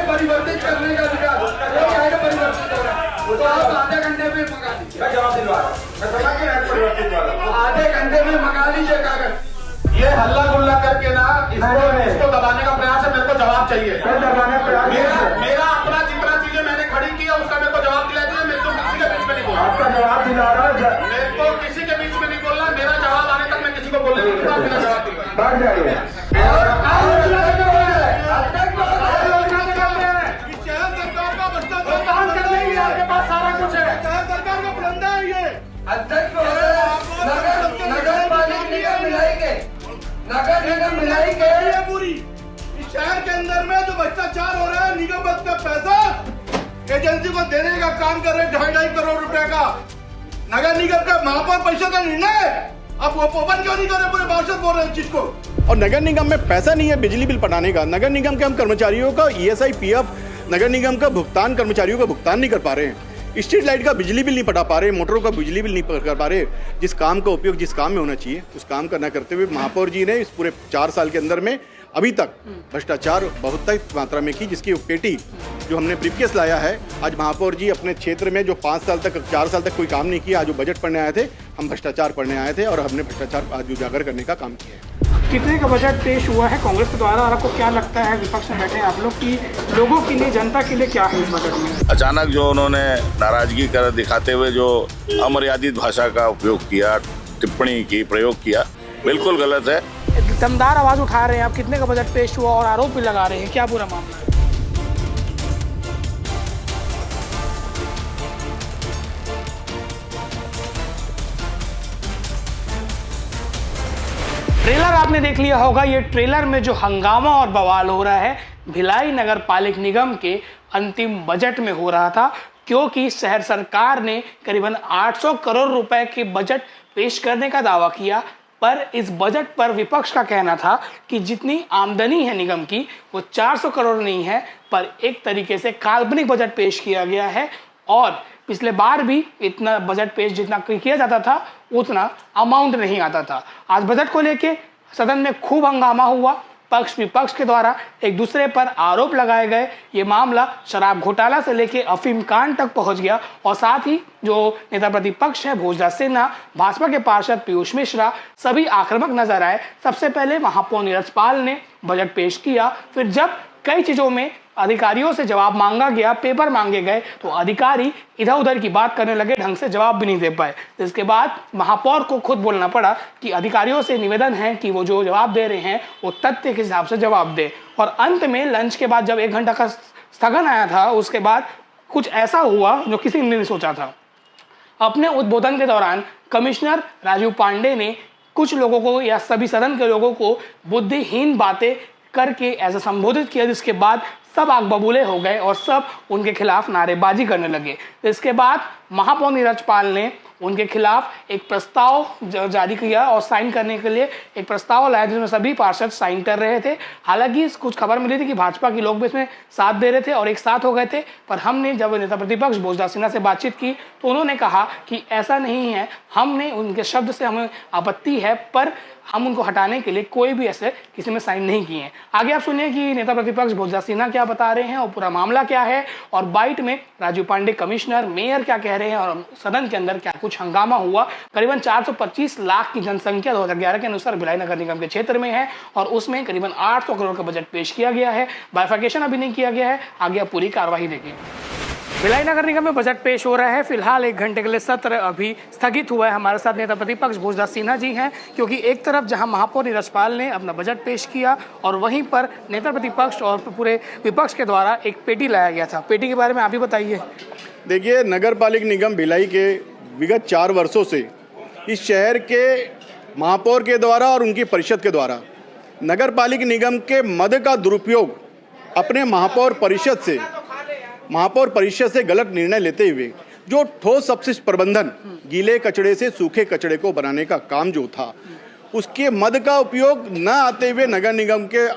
परिवर्तित करने का अधिकार परिवर्तित हो रहा है, तो आप आधे घंटे में मंगा लीजिए। मैं जवाब दिलवा रहा हूं, मैं समझ के परिवर्तित हो रहा हूं, आधे घंटे में मंगा लीजिए कागज। ये हल्ला गुल्ला करके ना इसको दबाने का प्रयास है, मेरे को जवाब चाहिए। मेरा अपना जितना चीजें मैंने खड़ी की है उसका मेरे को जवाब दिला दीजिए। मेरे को किसी के बीच में नहीं बोलना। आपका जवाब दिला रहा है, मेरे को किसी के बीच में नहीं बोलना। मेरा जवाब आने तक मैं किसी को बोलने नहीं दूंगा। मेरा जवाब आपके पास सारा कुछ है। सरकार का फंडा है ये। अध्यक्ष नगर पालिका निगम मिलाएंगे, नगर निगम मिलाएंगे ये पूरी इस शहर के अंदर में जो भ्रष्टाचार हो रहा है। निगम का पैसा एजेंसी को देने का काम कर रहे हैं 2.5 करोड़ रुपए का। नगर निगम का महापौर परिषद का निर्णय अब वो ओपन क्यों नहीं कर रहे? पूरे पार्षद बोल रहे हैं चीज को। और नगर निगम में पैसा नहीं है बिजली बिल पटाने का। नगर निगम के हम कर्मचारियों का ESI PF नगर निगम का भुगतान कर्मचारियों का भुगतान नहीं कर पा रहे हैं। स्ट्रीट लाइट का बिजली बिल नहीं पटा पा रहे, मोटरों का बिजली बिल नहीं कर पा रहे। जिस काम का उपयोग जिस काम में होना चाहिए उस काम का न करते हुए महापौर जी ने इस पूरे 4 साल के अंदर में अभी तक भ्रष्टाचार बहुत मात्रा में की, जिसकी पेटी जो हमने ब्रीफकेस लाया है। आज महापौर जी अपने क्षेत्र में जो 5 साल तक 4 साल तक कोई काम नहीं किया, आज वो बजट पढ़ने आए थे, हम भ्रष्टाचार पढ़ने आए थे और हमने भ्रष्टाचार आज उजागर करने का काम किया है। कितने का बजट पेश हुआ है कांग्रेस के द्वारा और आपको क्या लगता है विपक्ष में बैठे आप लोग की लोगों के लिए जनता के लिए क्या है इस बजट में? अचानक जो उन्होंने नाराजगी कर दिखाते हुए जो अमर्यादित भाषा का उपयोग किया, टिप्पणी की, प्रयोग किया, बिल्कुल गलत है। दमदार आवाज उठा रहे हैं आप, कितने का बजट पेश हुआ और आरोप भी लगा रहे हैं, क्या पूरा मामला है? ट्रेलर आपने देख लिया होगा। ये ट्रेलर में जो हंगामा और बवाल हो रहा है भिलाई नगर पालिक निगम के अंतिम बजट में हो रहा था, क्योंकि शहर सरकार ने करीबन 800 करोड़ रुपए के बजट पेश करने का दावा किया। पर इस बजट पर विपक्ष का कहना था कि जितनी आमदनी है निगम की वो 400 करोड़ नहीं है, पर एक तरीके से काल्पनिक बजट पेश किया गया है। और पिछले बार भी इतना बजट पेश जितना किया जाता था उतना अमाउंट नहीं आता था। आज बजट को लेके सदन में खूब हंगामा हुआ। पक्ष विपक्ष के द्वारा एक दूसरे पर आरोप लगाए गए। ये मामला शराब घोटाला से लेके अफीम कांड तक पहुंच गया और साथ ही जो नेता प्रतिपक्ष है भोजदास सिन्हा, भाजपा के पार्षद पीयूष मिश्रा सभी आक्रामक नजर आए। सबसे पहले महापौर नीरज पाल ने बजट पेश किया, फिर जब कई चीजों में अधिकारियों से जवाब मांगा गया, पेपर मांगे गए, तो अधिकारी इधर उधर की बात करने लगे, ढंग से जवाब भी नहीं दे पाए। इसके बाद महापौर को खुद बोलना पड़ा कि अधिकारियों से निवेदन है कि वो जो जवाब दे रहे हैं वो तथ्य के हिसाब से जवाब दे। और अंत में लंच के बाद जब 1 घंटा का स्थगन आया था, उसके बाद कुछ ऐसा हुआ जो किसी ने नहीं सोचा था। अपने उद्बोधन के दौरान कमिश्नर राजीव पांडे ने कुछ लोगों को या सभी सदन के लोगों को बुद्धिहीन बातें करके ऐसा संबोधित किया, जिसके बाद सब आग बबूले हो गए और सब उनके खिलाफ नारेबाजी करने लगे। इसके बाद महापौर नीरज पाल ने उनके खिलाफ एक प्रस्ताव जारी किया और साइन करने के लिए एक प्रस्ताव लाया, जिसमें सभी पार्षद साइन कर रहे थे। हालांकि कुछ खबर मिली थी कि भाजपा के लोग भी इसमें साथ दे रहे थे और एक साथ हो गए थे, पर हमने जब नेता प्रतिपक्ष भोजदास सिन्हा से बातचीत की तो उन्होंने कहा कि ऐसा नहीं है, हमने उनके शब्द से हमें आपत्ति है, पर हम उनको हटाने के लिए कोई भी ऐसे किसी में साइन नहीं किए हैं। आगे आप सुनिए कि नेता प्रतिपक्ष भोजदास सिन्हा क्या बता रहे हैं और पूरा मामला क्या है, और बाइट में राजीव पांडे कमिश्नर मेयर क्या कह रहे हैं और सदन के अंदर क्या कुछ हंगामा हुआ। करीबन 425 लाख की जनसंख्या 2011 के अनुसार भिलाई नगर निगम के क्षेत्र में है और उसमें करीबन 800 करोड़ का बजट पेश किया गया है। बाइफर्केशन अभी नहीं किया गया है, आगे आप पूरी कार्रवाई देखिए। भिलाई नगर निगम में बजट पेश हो रहा है। फिलहाल 1 घंटे के लिए सत्र अभी स्थगित हुआ है। हमारे साथ नेता प्रतिपक्ष भोजदास सिन्हा जी हैं, क्योंकि एक तरफ जहां महापौर नीरज पाल ने अपना बजट पेश किया और वहीं पर नेता प्रतिपक्ष और पूरे विपक्ष के द्वारा एक पेटी लाया गया था। पेटी के बारे में आप ही बताइए। देखिए, नगर पालिक निगम भिलाई के विगत 4 वर्षों से इस शहर के महापौर के द्वारा और उनकी परिषद के द्वारा नगर पालिक निगम के मद का दुरुपयोग अपने महापौर परिषद से गलत निर्णय लेते हुए जो ठोस अपशिष्ट प्रबंधन, गीले कचड़े से सूखे कचड़े को बनाने का काम जो था, उसके मद का उपयोग न आते हुए नगर निगम के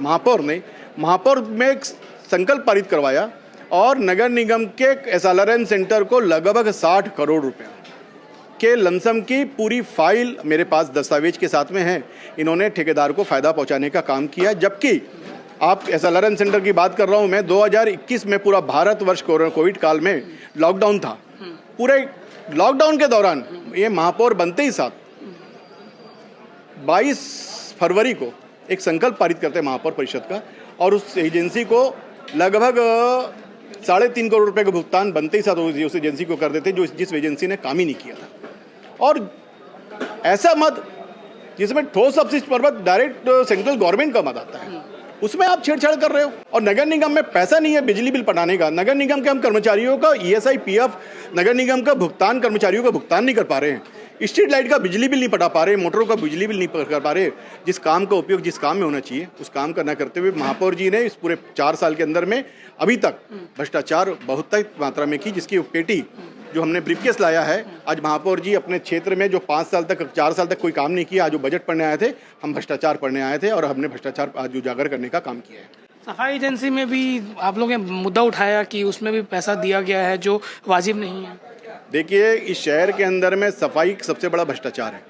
महापौर में एक संकल्प पारित करवाया और नगर निगम के SLRN सेंटर को लगभग 60 करोड़ रुपए के लमसम की पूरी फाइल मेरे पास दस्तावेज के साथ में है। इन्होंने ठेकेदार को फ़ायदा पहुंचाने का काम किया, जबकि आप SLRM सेंटर की बात कर रहा हूं मैं, 2021 में पूरा भारतवर्ष कोविड काल में लॉकडाउन था। पूरे लॉकडाउन के दौरान ये महापौर बनते ही साथ 22 फरवरी को एक संकल्प पारित करते हैं महापौर परिषद का, और उस एजेंसी को लगभग 3.5 करोड़ रुपए का भुगतान बनते ही साथ उस एजेंसी को कर देते जिस एजेंसी ने काम ही नहीं किया था। और ऐसा मद जिसमें ठोस सब्सिडी पर मत डायरेक्ट सेंट्रल गवर्नमेंट का मद आता है, उसमें आप छेड़छाड़ कर रहे हो। और नगर निगम में पैसा नहीं है बिजली बिल पटाने का। नगर निगम के हम कर्मचारियों का ESI PF नगर निगम का भुगतान कर्मचारियों का भुगतान नहीं कर पा रहे हैं, स्ट्रीट लाइट का बिजली बिल नहीं पटा पा रहे, मोटरों का बिजली बिल नहीं कर पा रहे। जिस काम का उपयोग जिस काम में होना चाहिए उस काम का न करते हुए महापौर जी ने इस पूरे 4 साल के अंदर में अभी तक भ्रष्टाचार बहुत मात्रा में की, जिसकी पेटी जो हमने ब्रीफकेस लाया है। आज महापौर जी अपने क्षेत्र में जो 5 साल तक 4 साल तक कोई काम नहीं किया, आज जो बजट पढ़ने आए थे, हम भ्रष्टाचार पढ़ने आए थे और हमने भ्रष्टाचार आज उजागर करने का काम किया है। सफाई एजेंसी में भी आप लोगों ने मुद्दा उठाया कि उसमें भी पैसा दिया गया है जो वाजिब नहीं है। देखिए, इस शहर के अंदर में सफाई सबसे बड़ा भ्रष्टाचार है।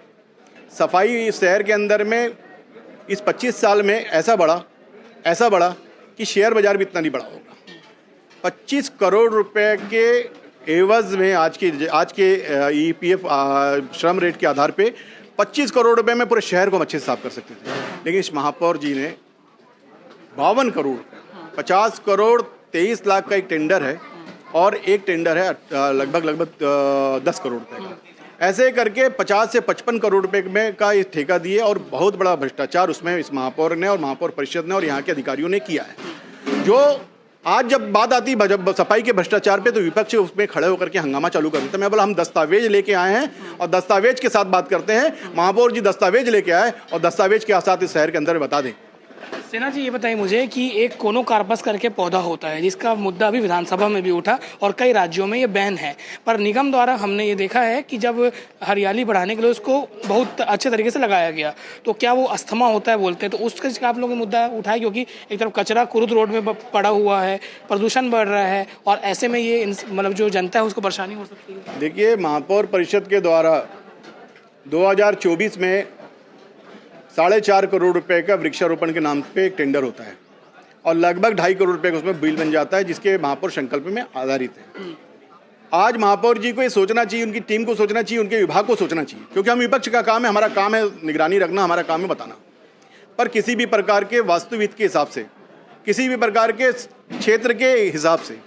सफाई इस शहर के अंदर में इस 25 साल में ऐसा बढ़ा कि शेयर बाजार भी इतना नहीं बढ़ा होगा। 25 करोड़ रुपए के एवज में आज के EPF श्रम रेट के आधार पे 25 करोड़ रुपए में पूरे शहर को हम अच्छे से साफ कर सकते थे, लेकिन इस महापौर जी ने 52 करोड़ 50 करोड़ 23 लाख का एक टेंडर है और एक टेंडर है लगभग 10 करोड़ रुपए का। ऐसे करके 50 से 55 करोड़ रुपए में का ये ठेका दिए और बहुत बड़ा भ्रष्टाचार उसमें इस महापौर ने और महापौर परिषद ने और यहाँ के अधिकारियों ने किया है। जो आज जब बात आती है सफाई के भ्रष्टाचार पे तो विपक्ष उसमें खड़े होकर के हंगामा चालू कर देते हैं। मैं बोला हम दस्तावेज लेके आए हैं और दस्तावेज के साथ बात करते हैं। महापौर जी दस्तावेज लेके आए और दस्तावेज के साथ इस शहर के अंदर बता दें। सेना जी, ये बताइए मुझे कि एक कोनोकार्पस करके पौधा होता है जिसका मुद्दा अभी विधानसभा में भी उठा और कई राज्यों में ये बैन है, पर निगम द्वारा हमने ये देखा है कि जब हरियाली बढ़ाने के लिए उसको बहुत अच्छे तरीके से लगाया गया, तो क्या वो अस्थमा होता है बोलते हैं, तो उसका आप लोगों ने मुद्दा उठाया क्योंकि एक तरफ कचरा कुरुद रोड में पड़ा हुआ है, प्रदूषण बढ़ रहा है और ऐसे में ये मतलब जो जनता है उसको परेशानी हो सकती है। देखिए, महापौर परिषद के द्वारा 2024 में 4.5 करोड़ रुपए का वृक्षारोपण के नाम पे एक टेंडर होता है और लगभग 2.5 करोड़ रुपए का उसमें बिल बन जाता है, जिसके महापौर संकल्प में आधारित है। आज महापौर जी को ये सोचना चाहिए, उनकी टीम को सोचना चाहिए, उनके विभाग को सोचना चाहिए, क्योंकि हम विपक्ष का काम है, हमारा काम है निगरानी रखना, हमारा काम है बताना। पर किसी भी प्रकार के वास्तविक के हिसाब से, किसी भी प्रकार के क्षेत्र के हिसाब से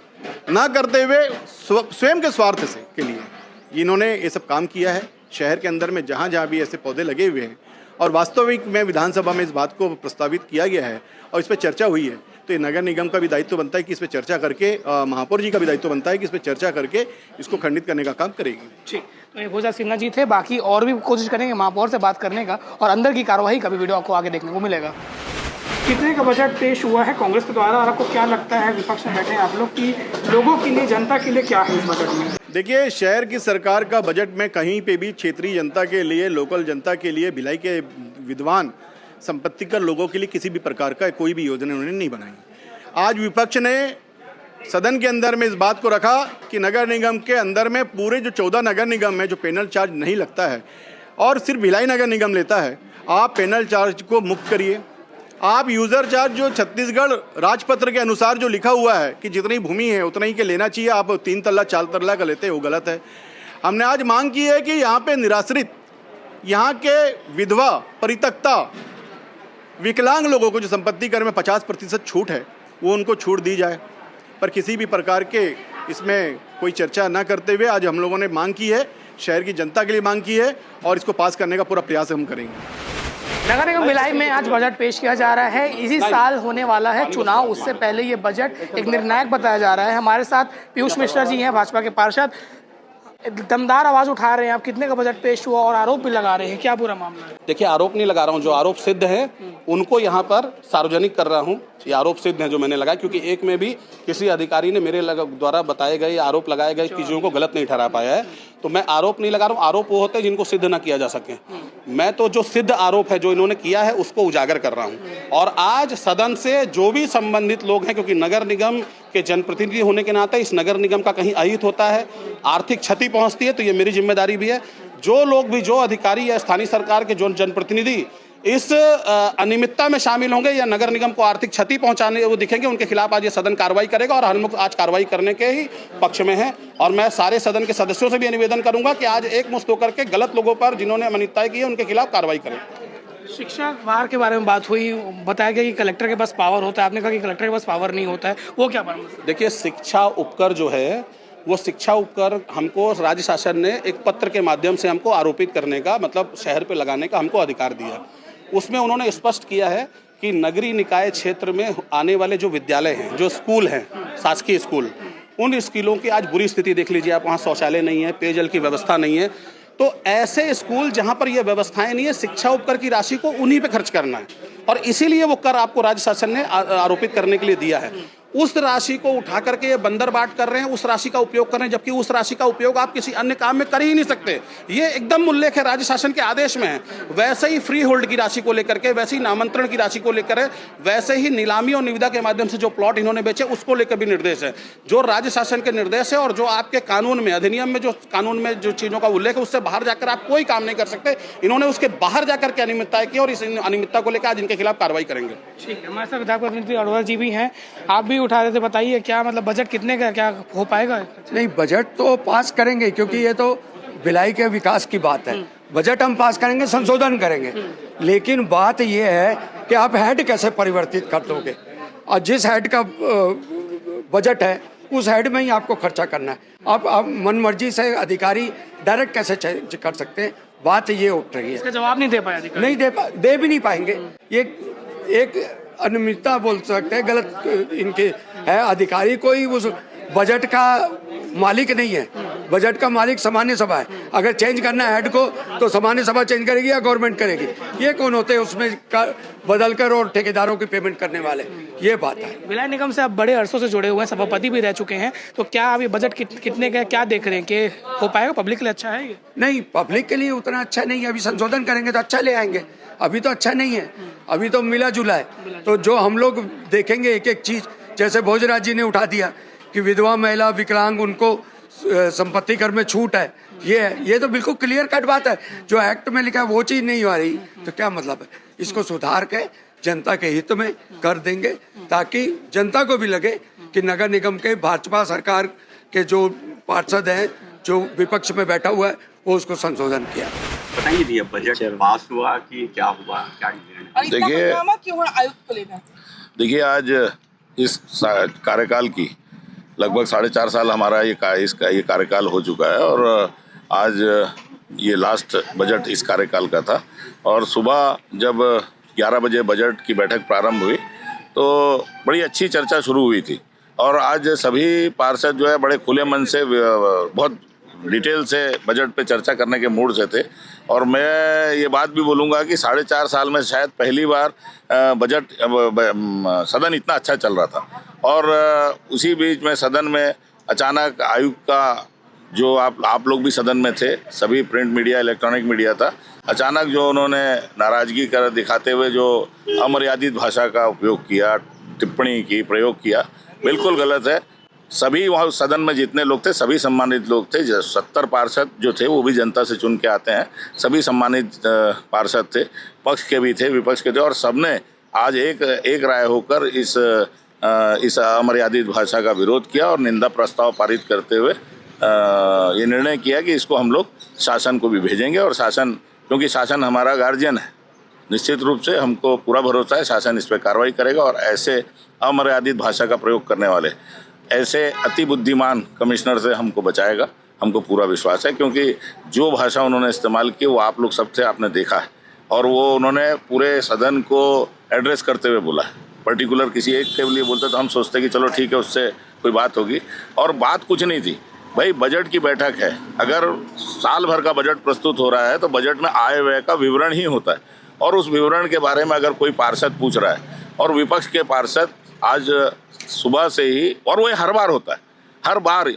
ना करते हुए स्वयं के स्वार्थ से के लिए इन्होंने ये सब काम किया है। शहर के अंदर में जहाँ जहाँ भी ऐसे पौधे लगे हुए हैं और वास्तविक में विधानसभा में इस बात को प्रस्तावित किया गया है और इस पर चर्चा हुई है, तो ये नगर निगम का भी दायित्व बनता है कि इस पर चर्चा करके, महापौर जी का भी दायित्व बनता है कि इस पर चर्चा करके इसको खंडित करने का काम करेगी। ठीक, तो ये भोजा सिन्हा जी थे। बाकी और भी कोशिश करेंगे महापौर से बात करने का और अंदर की कार्यवाही का भी वीडियो आपको आगे देखने को मिलेगा। कितने का बजट पेश हुआ है कांग्रेस के द्वारा और आपको क्या लगता है, विपक्ष में बैठे हैं आप लोग, कि लोगों के लिए, जनता के लिए क्या है इस बजट में? देखिए, शहर की सरकार का बजट में कहीं पे भी क्षेत्रीय जनता के लिए, लोकल जनता के लिए, भिलाई के विद्वान संपत्तिकर लोगों के लिए किसी भी प्रकार का कोई भी योजना उन्होंने नहीं बनाई। आज विपक्ष ने सदन के अंदर में इस बात को रखा कि नगर निगम के अंदर में पूरे जो 14 नगर निगम में जो पेनल चार्ज नहीं लगता है और सिर्फ भिलाई नगर निगम लेता है, आप पेनल चार्ज को मुक्त करिए। आप यूज़र चार्ज जो छत्तीसगढ़ राजपत्र के अनुसार जो लिखा हुआ है कि जितनी भूमि है उतना ही के लेना चाहिए, आप 3 तल्ला 4 तल्ला का लेते हैं, वो गलत है। हमने आज मांग की है कि यहाँ पे निराश्रित, यहाँ के विधवा, परित्यक्ता, विकलांग लोगों को जो संपत्ति कर में 50% छूट है वो उनको छूट दी जाए। पर किसी भी प्रकार के इसमें कोई चर्चा न करते हुए आज हम लोगों ने मांग की है, शहर की जनता के लिए मांग की है और इसको पास करने का पूरा प्रयास हम करेंगे। नगर निगम भिलाई में आज बजट पेश किया जा रहा है। इसी साल होने वाला है चुनाव, उससे पहले ये बजट एक निर्णायक बताया जा रहा है। हमारे साथ पीयूष मिश्रा जी हैं, भाजपा के पार्षद, दमदार आवाज उठा रहे हैं। आप कितने का बजट पेश हुआ और आरोप भी लगा रहे हैं, क्या पूरा मामला है? देखिए, आरोप नहीं लगा रहा हूँ, जो आरोप सिद्ध है उनको यहाँ पर सार्वजनिक कर रहा हूँ। ये आरोप सिद्ध है जो मैंने लगाया, क्योंकि एक में भी किसी अधिकारी ने मेरे द्वारा बताए गए आरोप लगाए गए चीजों को गलत नहीं ठहरा पाया है, तो मैं आरोप नहीं लगा रहा हूँ। आरोप वो होते हैं जिनको सिद्ध ना किया जा सके। मैं तो जो सिद्ध आरोप है जो इन्होंने किया है उसको उजागर कर रहा हूँ। और आज सदन से जो भी संबंधित लोग हैं, क्योंकि नगर निगम के जनप्रतिनिधि होने के नाते इस नगर निगम का कहीं अहित होता है, आर्थिक क्षति पहुंचती है, तो ये मेरी जिम्मेदारी भी है। जो लोग भी, जो अधिकारी या स्थानीय सरकार के जो जनप्रतिनिधि इस अनियमितता में शामिल होंगे या नगर निगम को आर्थिक क्षति पहुंचाने वो दिखेंगे, उनके खिलाफ आज ये सदन कार्रवाई करेगा और हम लोग आज कार्रवाई करने के ही पक्ष में हैं। और मैं सारे सदन के सदस्यों से भी निवेदन करूंगा कि आज एक मुश्त होकर के गलत लोगों पर जिन्होंने अनियमितताएं की है उनके खिलाफ कार्रवाई करें। शिक्षा विभाग के बारे में बात हुई, बताया गया कि कलेक्टर के पास पावर होता है, आपने कहा कि कलेक्टर के पास पावर नहीं होता है, वो क्या बात है? देखिए, शिक्षा उपकर जो है वो शिक्षा उपकर हमको राज्य शासन ने एक पत्र के माध्यम से हमको आरोपित करने का, मतलब शहर पे लगाने का हमको अधिकार दिया। उसमें उन्होंने स्पष्ट किया है कि नगरीय निकाय क्षेत्र में आने वाले जो विद्यालय हैं, जो स्कूल हैं, शासकीय स्कूल, उन स्कूलों की आज बुरी स्थिति देख लीजिए आप। वहाँ शौचालय नहीं है, पेयजल की व्यवस्था नहीं है। तो ऐसे स्कूल जहाँ पर ये व्यवस्थाएं नहीं है, शिक्षा उपकर की राशि को उन्हीं पे खर्च करना है और इसीलिए वो कर आपको राज्य शासन ने आरोपित करने के लिए दिया है। उस राशि को उठा करके ये बंदर बाट कर रहे हैं, उस राशि का उपयोग कर रहे हैं, जबकि उस राशि का उपयोग आप किसी अन्य काम में कर ही नहीं सकते। ये एकदम उल्लेख है राज्य शासन के आदेश में है। वैसे ही फ्री होल्ड की राशि को लेकर के, वैसे ही नामांतरण की राशि को लेकर, वैसे ही नीलामी और निविदा के माध्यम से जो प्लॉट इन्होंने बेचे उसको लेकर भी निर्देश है। जो राज्य शासन के निर्देश है और जो आपके कानून में, अधिनियम में, जो कानून में जो चीज़ों का उल्लेख है, उससे बाहर जाकर आप कोई काम नहीं कर सकते। इन्होंने उसके बाहर जाकर के अनियमितताएं की और इस अनियमितता को लेकर आज इनके खिलाफ कार्रवाई करेंगे। ठीक है, हमारे साथ विधायक प्रतिनिधि अरोड़ा जी भी हैं, आप भी उठा रहे थे, बताइए क्या मतलब बजट कितने का, क्या हो पाएगा? नहीं, बजट तो पास करेंगे क्योंकि ये तो भिलाई के विकास की बात है। बजट हम पास करेंगे, संशोधन करेंगे, लेकिन बात ये है कि आप हेड कैसे परिवर्तित कर दोगे और जिस हेड का बजट है उस हेड में ही आपको खर्चा करना है। आप मन मर्जी से अधिकारी डायरेक्ट कैसे कर सकते हैं, बात ये उठ रही है। इसका जवाब नहीं दे पाया अधिकारी? नहीं दे भी नहीं पाएंगे। ये एक अनियमितता बोल सकते हैं, गलत इनके है। अधिकारी कोई उस बजट का मालिक नहीं है, बजट का मालिक सामान्य सभा है। अगर चेंज करना है हेड को तो सामान्य सभा चेंज करेगी या गवर्नमेंट करेगी। ये कौन होते हैं उसमें बदल कर और ठेकेदारों की पेमेंट करने वाले, ये बात है। भिलाई निगम से आप बड़े अरसों से जुड़े हुए हैं, सभापति भी रह चुके हैं, तो क्या आप ये बजट कितने का क्या देख रहे हैं कि हो पाएगा? पब्लिक के लिए अच्छा है ये? नहीं, पब्लिक के लिए उतना अच्छा नहीं है। अभी संशोधन करेंगे तो अच्छा ले आएंगे, अभी तो अच्छा नहीं है, अभी तो मिला जुला है। तो जो हम लोग देखेंगे एक एक चीज, जैसे भोजराज जी ने उठा दिया कि विधवा, महिला, विकलांग, उनको संपत्ति कर में छूट है, ये तो बिल्कुल क्लियर कट बात है। जो एक्ट में लिखा है वो चीज नहीं आ रही तो क्या मतलब है? इसको सुधार के जनता के हित में कर देंगे ताकि जनता को भी लगे कि नगर निगम के भाजपा सरकार के जो पार्षद हैं, जो विपक्ष में बैठा हुआ है, वो उसको संशोधन किया। बताइए भैया, बजट पास हुआ कि क्या हुआ, क्या निर्णय? देखिए, क्यों है आयुक्त को लेकर? देखिए, आज इस कार्यकाल की लगभग 4.5 साल हमारा ये कार्यकाल हो चुका है और आज ये लास्ट बजट इस कार्यकाल का था। और सुबह जब 11 बजे बजट की बैठक प्रारंभ हुई तो बड़ी अच्छी चर्चा शुरू हुई थी और आज सभी पार्षद जो है बड़े खुले मन से, बहुत डिटेल से बजट पे चर्चा करने के मूड से थे। और मैं ये बात भी बोलूँगा कि 4.5 साल में शायद पहली बार बजट सदन इतना अच्छा चल रहा था। और उसी बीच में सदन में अचानक आयुक्त का, जो आप लोग भी सदन में थे, सभी प्रिंट मीडिया, इलेक्ट्रॉनिक मीडिया था, अचानक जो उन्होंने नाराज़गी कर दिखाते हुए जो अमर्यादित भाषा का उपयोग किया, टिप्पणी की, प्रयोग किया, बिल्कुल गलत है। सभी वहाँ सदन में जितने लोग थे सभी सम्मानित लोग थे। 70 पार्षद जो थे वो भी जनता से चुन के आते हैं, सभी सम्मानित पार्षद थे, पक्ष के भी थे, विपक्ष के थे, और सबने आज एक राय होकर इस अमर्यादित भाषा का विरोध किया और निंदा प्रस्ताव पारित करते हुए ये निर्णय किया कि इसको हम लोग शासन को भी भेजेंगे। और शासन, क्योंकि शासन हमारा गार्जियन है, निश्चित रूप से हमको पूरा भरोसा है शासन इस पर कार्रवाई करेगा और ऐसे अमर्यादित भाषा का प्रयोग करने वाले, ऐसे अति बुद्धिमान कमिश्नर से हमको बचाएगा, हमको पूरा विश्वास है। क्योंकि जो भाषा उन्होंने इस्तेमाल की वो आप लोग सबसे आपने देखा है और वो उन्होंने पूरे सदन को एड्रेस करते हुए बोला है। पर्टिकुलर किसी एक के लिए बोलते तो हम सोचते कि चलो ठीक है, उससे कोई बात होगी, और बात कुछ नहीं थी। भाई, बजट की बैठक है, अगर साल भर का बजट प्रस्तुत हो रहा है तो बजट में आय व्यय का विवरण ही होता है और उस विवरण के बारे में अगर कोई पार्षद पूछ रहा है और विपक्ष के पार्षद आज सुबह से ही, और वो हर बार होता है, हर बार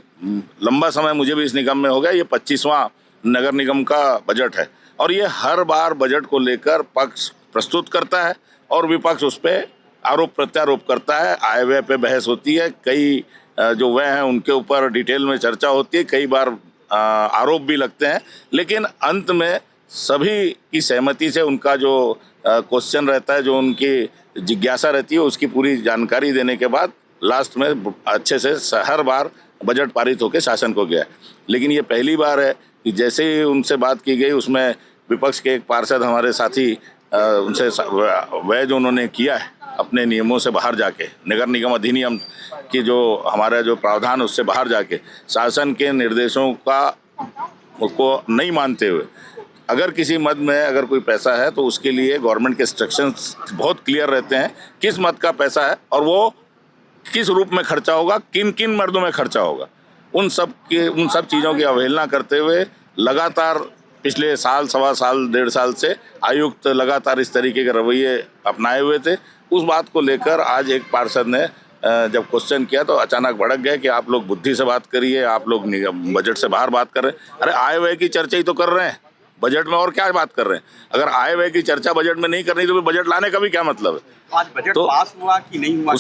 लंबा समय मुझे भी इस निगम में हो गया, ये 25वां नगर निगम का बजट है और ये हर बार बजट को लेकर पक्ष प्रस्तुत करता है और विपक्ष उस पर आरोप प्रत्यारोप करता है। आय व्यय पे बहस होती है, कई जो व्यय हैं उनके ऊपर डिटेल में चर्चा होती है, कई बार आरोप भी लगते हैं, लेकिन अंत में सभी की सहमति से उनका जो क्वेश्चन रहता है, जो उनकी जिज्ञासा रहती है, उसकी पूरी जानकारी देने के बाद लास्ट में अच्छे से हर बार बजट पारित होकर शासन को गया। लेकिन ये पहली बार है कि जैसे ही उनसे बात की गई, उसमें विपक्ष के एक पार्षद हमारे साथी उनसे वह जो उन्होंने किया है अपने नियमों से बाहर जाके, नगर निगम अधिनियम की जो हमारा जो प्रावधान उससे बाहर जाके शासन के निर्देशों को नहीं मानते हुए, अगर किसी मद में अगर कोई पैसा है तो उसके लिए गवर्नमेंट के इंस्ट्रक्शंस बहुत क्लियर रहते हैं किस मद का पैसा है और वो किस रूप में खर्चा होगा, किन किन मर्दों में खर्चा होगा। उन सब चीज़ों की अवहेलना करते हुए लगातार पिछले साल, सवा साल, 1.5 साल से आयुक्त लगातार इस तरीके के रवैये अपनाए हुए थे। उस बात को लेकर आज एक पार्षद ने जब क्वेश्चन किया तो अचानक भड़क गए कि आप लोग बुद्धि से बात करिए, आप लोग बजट से बाहर बात कर रहे हैं। अरे आय व्यय की चर्चा ही तो कर रहे हैं बजट में, और क्या बात कर रहे हैं? अगर आय व्यय की चर्चा बजट में नहीं करनी तो बजट लाने का भी क्या मतलब है? आज बजट पास हुआ कि नहीं हुआ?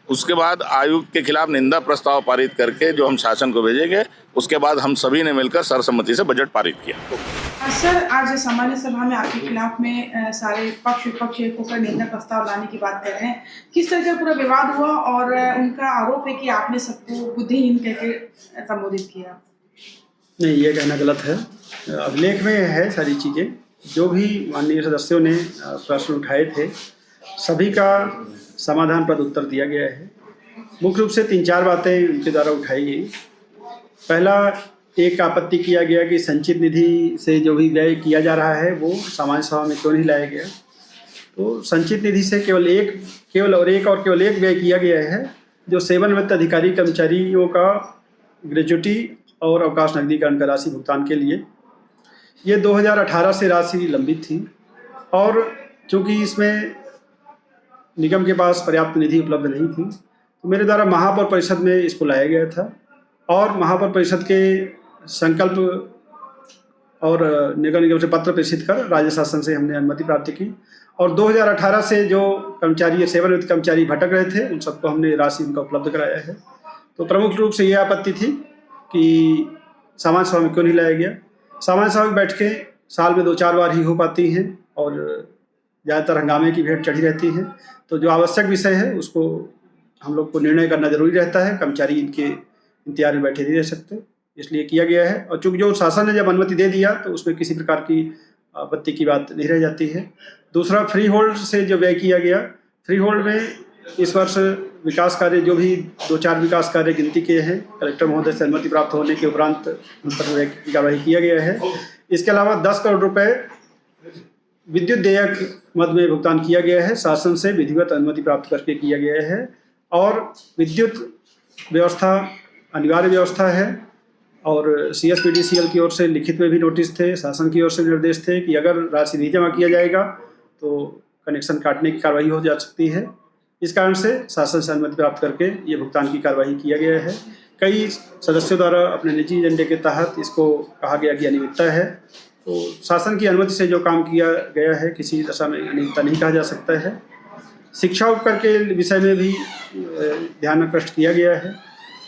उसके बाद आयुक्त के खिलाफ निंदा प्रस्ताव पारित करके जो हम शासन को भेजेंगे, उसके बाद हम सभी ने मिलकर सर्वसम्मति से बजट पारित किया। सर, आज सामान्य सभा में आपके खिलाफ में सारे पक्ष विपक्ष एक होकर निंदा प्रस्ताव लाने की बात कर रहे हैं। किस तरह का पूरा विवाद हुआ और उनका आरोप है कि आपने सबको बुद्धिहीन कहकर संबोधित किया? नहीं, ये कहना गलत है। अभिलेख में है सारी चीज़ें, जो भी माननीय सदस्यों ने प्रश्न उठाए थे सभी का समाधान पर उत्तर दिया गया है। मुख्य रूप से 3-4 बातें उनके द्वारा उठाई गई। पहला, एक आपत्ति किया गया कि संचित निधि से जो भी व्यय किया जा रहा है वो सामान्य सभा में क्यों नहीं लाया गया। तो संचित निधि से केवल एक व्यय किया गया है, जो सेवानिवृत्त अधिकारी कर्मचारियों का ग्रेजुटी और अवकाश नकदीकरण का राशि भुगतान के लिए। ये 2018 से राशि लंबित थी और चूँकि इसमें निगम के पास पर्याप्त निधि उपलब्ध नहीं थी तो मेरे द्वारा महापौर परिषद में इसको लाया गया था और महापौर परिषद के संकल्प और नगर निगम से पत्र प्रेषित कर राज्य शासन से हमने अनुमति प्राप्त की और 2018 से जो कर्मचारी, सेवानिवृत्त कर्मचारी भटक रहे थे, उन सबको हमने राशि उनका उपलब्ध कराया है। तो प्रमुख रूप से ये आपत्ति थी कि सामान्य सभा में क्यों नहीं लाया गया। सामान्य सभा में बैठकें साल में 2-4 बार ही हो पाती हैं और ज़्यादातर हंगामे की भेंट चढ़ी रहती है। तो जो आवश्यक विषय है उसको हम लोग को निर्णय करना जरूरी रहता है। कर्मचारी इनके इंतजार में बैठे नहीं रह सकते, इसलिए किया गया है। और चूँकि जो शासन ने जब अनुमति दे दिया तो उसमें किसी प्रकार की आपत्ति की बात नहीं रह जाती है। दूसरा, फ्री होल्ड से जो व्यय किया गया, फ्री होल्ड में इस वर्ष विकास कार्य जो भी 2-4 विकास कार्य गिनती किए हैं, कलेक्टर महोदय से अनुमति प्राप्त होने के उपरांत उन पर व्यय की कार्रवाई किया गया है। इसके अलावा 10 करोड़ रुपये विद्युत देयक मद में भुगतान किया गया है, शासन से विधिवत अनुमति प्राप्त करके किया गया है। और विद्युत व्यवस्था अनिवार्य व्यवस्था है और CSPDCL की ओर से लिखित में भी नोटिस थे, शासन की ओर से निर्देश थे कि अगर राशि नहीं जमा किया जाएगा तो कनेक्शन काटने की कार्रवाई हो जा सकती है। इस कारण से शासन से अनुमति प्राप्त करके ये भुगतान की कार्रवाई किया गया है। कई सदस्यों द्वारा अपने निजी एजेंडे के तहत इसको कहा गया कि अनियमितता है। तो शासन की अनुमति से जो काम किया गया है किसी दशा में अनियमितता नहीं कहा जा सकता है। शिक्षा उपकर के विषय में भी ध्यान आकृष्ट किया गया है,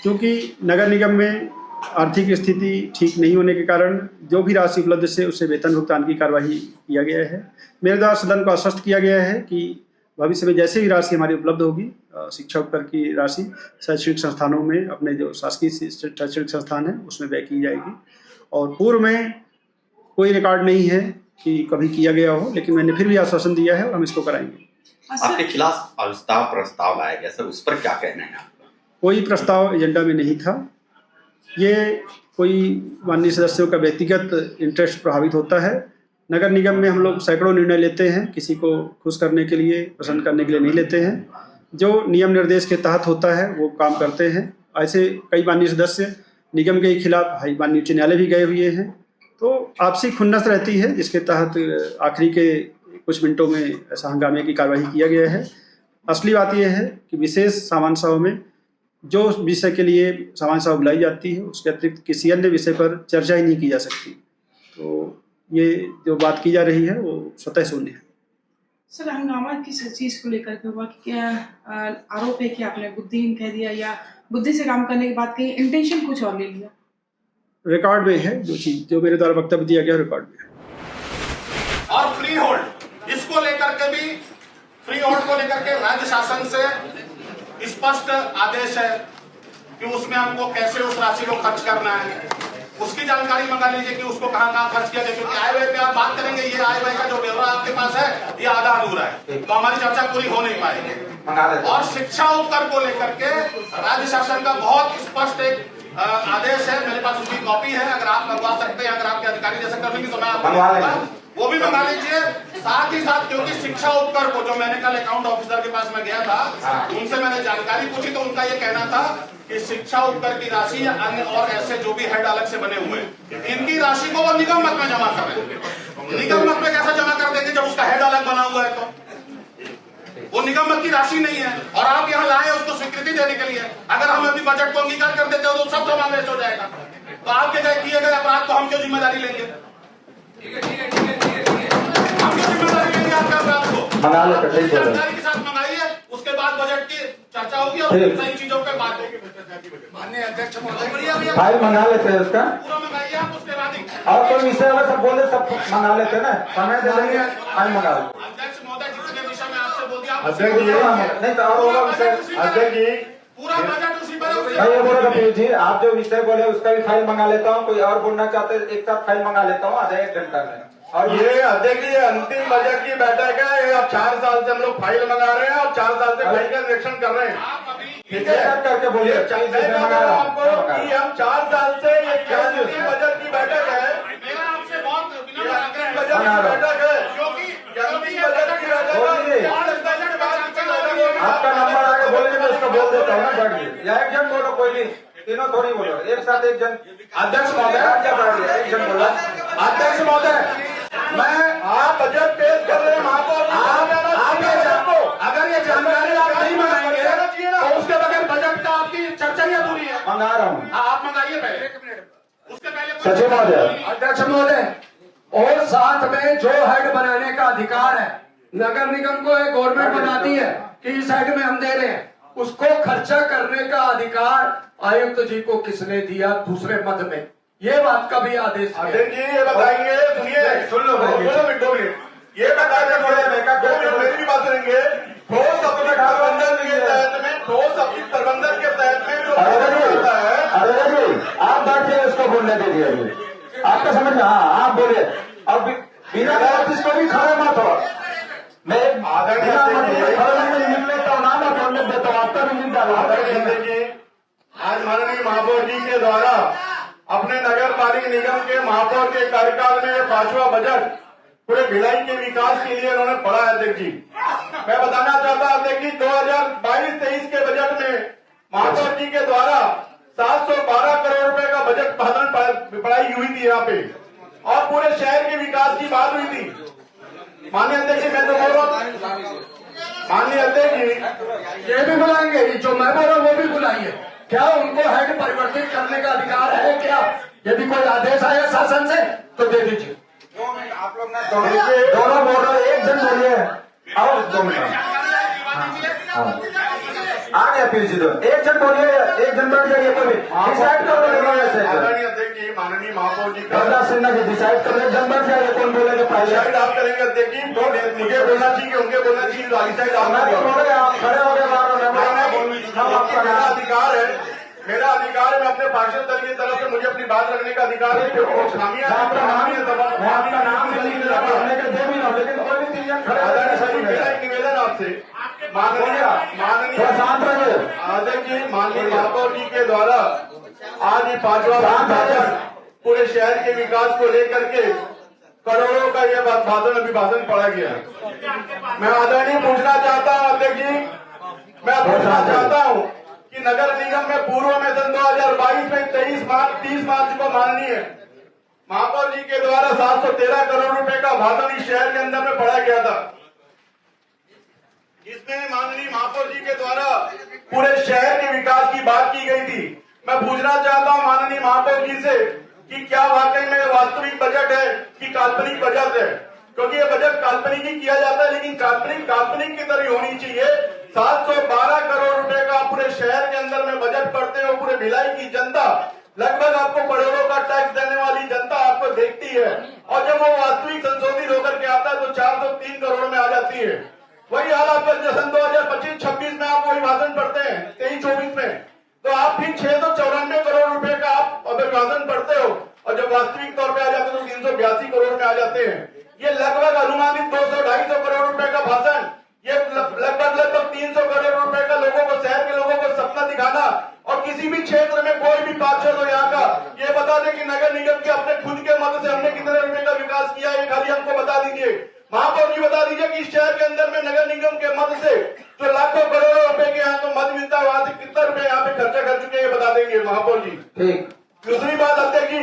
क्योंकि नगर निगम में आर्थिक स्थिति ठीक नहीं होने के कारण जो भी राशि उपलब्ध से उससे वेतन भुगतान की कार्रवाई किया गया है। मेरे द्वारा सदन को आश्वस्त किया गया है कि भविष्य में जैसे भी राशि हमारी उपलब्ध होगी, शिक्षा उपकर की राशि शैक्षणिक संस्थानों में, अपने जो शासकीय शैक्षणिक संस्थान है उसमें व्यय की जाएगी। और पूर्व में कोई रिकॉर्ड नहीं है कि कभी किया गया हो, लेकिन मैंने फिर भी आश्वासन दिया है और हम इसको कराएंगे। आपके खिलाफ अविश्वास प्रस्ताव लाया गया सर, उस पर क्या कहना है आपका? कोई प्रस्ताव एजेंडा में नहीं था। ये कोई माननीय सदस्यों का व्यक्तिगत इंटरेस्ट प्रभावित होता है। नगर निगम में हम लोग सैकड़ों निर्णय लेते हैं, किसी को खुश करने के लिए, प्रसन्न करने के लिए नहीं लेते हैं। जो नियम निर्देश के तहत होता है वो काम करते हैं। ऐसे कई माननीय सदस्य निगम के खिलाफ माननीय उच्च न्यायालय भी गए हुए हैं। तो आपसी खुन्नस रहती है, जिसके तहत आखिरी के कुछ मिनटों में ऐसा हंगामे की कार्रवाई किया गया है। असली बात यह है कि विशेष सामान्य सभा में जो विषय के लिए सामान्य सभा बुलाई जाती है उसके अतिरिक्त किसी अन्य विषय पर चर्चा ही नहीं की जा सकती। तो ये जो बात की जा रही है वो स्वतः शून्य है। सर, हंगामा किस चीज़ को लेकर के हुआ? क्या आरोप है कि आपने बुद्धिहीन कह दिया या बुद्धि से काम करने की बात कही, इंटेंशन कुछ और ले लिया? रिकॉर्ड में है जो चीज जो मेरे द्वारा वक्तव्य दिया गया रिकॉर्ड में है। और फ्री होल्ड इसको लेकर के भी फ्री होल्ड को लेकर के राज्य शासन से स्पष्ट आदेश है कि उसमें हमको कैसे उस राशि को खर्च करना है, उसकी जानकारी मंगा लीजिए कि उसको कहाँ खर्च किया जाए, क्योंकि आय व्यय पे आप बात करेंगे, ये आय व्यय का जो ब्यौरा आपके पास है ये आधा अधूरा है, तो हमारी चर्चा पूरी हो नहीं पाएगी। और शिक्षा उपकर को लेकर के राज्य शासन का बहुत स्पष्ट एक आदेश है, मेरे पास उसकी कॉपी है, अगर आप मंगवा सकते हैं, अगर आपके अधिकारी जैसे कर लेंगे तो मैं आपको वो भी मंगा लीजिए। साथ ही साथ क्योंकि शिक्षा उपकर को जो मैंने कल अकाउंट ऑफिसर के पास में गया था, उनसे मैंने जानकारी पूछी तो उनका ये कहना था कि शिक्षा उपकर की राशि या अन्य और ऐसे जो भी हेड अलग से बने हुए इनकी राशि को वो निगम मत में जमा कर देंगे। निगम मत में कैसे जमा कर देंगे जब उसका हेड अलग बना हुआ है, तो वो निगम मत की राशि नहीं है और आप यहाँ लाए उसको स्वीकृति देने के लिए। अगर हम अभी बजट को अंगीकार कर देते हो तो सब समावेश हो जाएगा, तो आपके गए किए गए अपराध को हम क्यों जिम्मेदारी लेंगे? हम क्यों जिम्मेदारी लेंगे आपके अपराध को? जानकारी के साथ मंगाइए, उसके बाद बजट की चर्चा होगी और सही चीजों पे बात होगी। माननीय अध्यक्ष महोदय फाइल मंगा लेते हैं उसका, पूरा मंगाइए आप, उसके बाद और कोई विषय अगर सब बोले सब मंगा लेते हैं ना, समय दे देंगे, फाइल मंगा लो। अध्यक्ष महोदय जितने विषय में आपसे बोल दिया अध्यक्ष जी नहीं तो और होगा विषय। अध्यक्ष जी पूरा बजट उसी पर मैं ये बोल रहा हूँ जी, आप जो विषय बोले उसका भी फाइल मंगा लेता हूँ, कोई और बोलना चाहते एक साथ फाइल मंगा लेता हूँ आधा एक घंटा में। और ये अध्यक्ष जी अंतिम बजट की बैठक है, अब 4 साल से हम लोग फाइल मंगा रहे हैं और 4 साल से फाइल का निरीक्षण कर रहे हैं। करके बोलिए आपको कि हम 4 साल से ये बजट की बैठक है, मेरा आपसे बहुत बजट की बैठक है, बजट की बैठक आपका नंबर आगे बोलेंगे मैं उसको बोल देता हूँ ना, बैठ गए या एक जन बोलो, कोई भी तीनों थोड़ी बोलो, एक साथ एक जन। अध्यक्ष महोदय एक जन बोला। अध्यक्ष महोदय मैं आप बजट पेश कर रहे हैं, अगर ये जानकारी आप नहीं मंगाएंगे तो उसके बगैर बजट का आपकी चर्चा ही अधूरी है। मंगा रहा हूँ, आप मंगाइए पहले, उसके पहले सचिव महोदय। अध्यक्ष महोदय और साथ में जो हेड बनाने का अधिकार है नगर निगम को गवर्नमेंट बनाती है कि इस हेड में हम दे रहे हैं, उसको खर्चा करने का अधिकार आयुक्त जी को किसने दिया दूसरे मद में, ये बात का भी आदेश है। अध्यक्ष जी ये बताएंगे, सुनिए सुन लो 2 मिनट ये बताएंगे, मेरी भी बात सुनेंगे। ठोस अपशिष्ट प्रबंधन के तहत में, ठोस अपशिष्ट प्रबंधन के तहत में जो होता है, आप बैठिए उसको बोलने दीजिए, आपका समझ में। हाँ आप बोलिए, अब बिना नोटिस को भी खड़े मत हो, मैं मिल लेता हूँ ना, मैं बोलने देता हूँ, आपका भी मिल जाएगा। आज माननीय महापौर जी के द्वारा अपने नगर पालिका निगम के महापौर के कार्यकाल में 5वां बजट पूरे भिलाई के विकास के लिए उन्होंने पढ़ा है। अध्यक्ष जी मैं बताना चाहता हूं अध्यक्ष जी 2022-23 के बजट में महापौर जी के द्वारा 712 करोड़ रुपए का बजट पढ़ाई हुई थी यहाँ पे, और पूरे शहर के विकास की बात हुई थी। माननीय अध्यक्ष जी मैं तो बोल रहा हूँ, माननीय अध्यक्ष जी ये भी बुलाएंगे, जो मैं बोल रहा हूँ वो भी बुलाइए। क्या उनको हेड परिवर्तित करने का अधिकार है क्या? यदि कोई आदेश आया शासन से तो दे दीजिए। आप लोग दोनों बोल रहे, एक जन बोलिए और 2 मिनट आ गया फिर जी, एक जन बोलिए, एक जन बैठ जाइए, कोई डिसाइड कर लो। माननीय महापौर जी सिन्हा जी डिसाइड कर ले, जन बैठ जाइए, कौन बोलेगा पहले आप करेंगे। अध्यक्ष जी मुझे बोलना चाहिए, उनके बोलना चाहिए, आप खड़े हो गए, मेरा अधिकार है, मेरा अधिकार है, मैं अपने पार्षद दल की तरफ से मुझे अपनी बात रखने का अधिकार है, क्योंकि आपका नाम नहीं लेकिन कोई भी 3 जन खड़े। मेरा एक निवेदन आपसे माननीय अध्यक्ष जी, माननीय महापौर जी के द्वारा आज ही 5वां बजट पूरे शहर के विकास को लेकर के करोड़ों का यह अभिभाषण पढ़ा गया है। मैं आदरणीय पूछना चाहता हूँ अध्यक्ष जी, मैं पूछना चाहता हूँ कि नगर निगम में पूर्व में सन 2022 में 30 मार्च को माननीय महापौर जी के द्वारा 713 करोड़ रुपए का भाषण इस शहर के अंदर में पढ़ा गया था। इसमें माननीय महापौर जी के द्वारा पूरे शहर के विकास की बात की गई थी। मैं पूछना चाहता हूं माननीय महापौर जी से कि क्या वाकई में वास्तविक बजट है कि काल्पनिक बजट है, क्योंकि ये बजट काल्पनिक ही किया जाता है, लेकिन काल्पनिक की तरह होनी चाहिए। 712 करोड़ रुपए का पूरे शहर के अंदर में बजट पढ़ते हो, पूरे भिलाई की जनता लगभग आपको करोड़ों का टैक्स देने वाली जनता आपको देखती है, और जब वो वास्तविक संशोधित होकर के आता है तो 403 करोड़ में आ जाती है। वही हाल आपका सन 2025-26 में आप वही भाषण पढ़ते हैं, 23-24 में तो आप फिर 694 करोड़ रुपए का आप अभिभाषण पढ़ते हो, और जब वास्तविक तौर पे आ जाते हो तो 382 करोड़ में आ जाते हैं। ये लगभग अनुमानित 200-250 करोड़ रुपए का भाषण, ये लगभग 300 करोड़ रुपए का लोगों को, शहर के लोगों को सपना दिखाना, और किसी भी क्षेत्र में कोई भी पार्षद हो यहाँ का ये बता दे कि नगर निगम के अपने खुद के मद से हमने कितने रुपए का विकास किया, ये खाली हमको बता दीजिए। महापौर जी बता दीजिए कि इस शहर के अंदर में नगर निगम के मद से जो लाखों करोड़ों रुपए के यहाँ तो मद मिलता है, वहां से कितना रुपए यहाँ पे खर्चा कर चुके हैं ये बता देंगे महापौर जी। ठीक। दूसरी बात अध्यक्ष जी,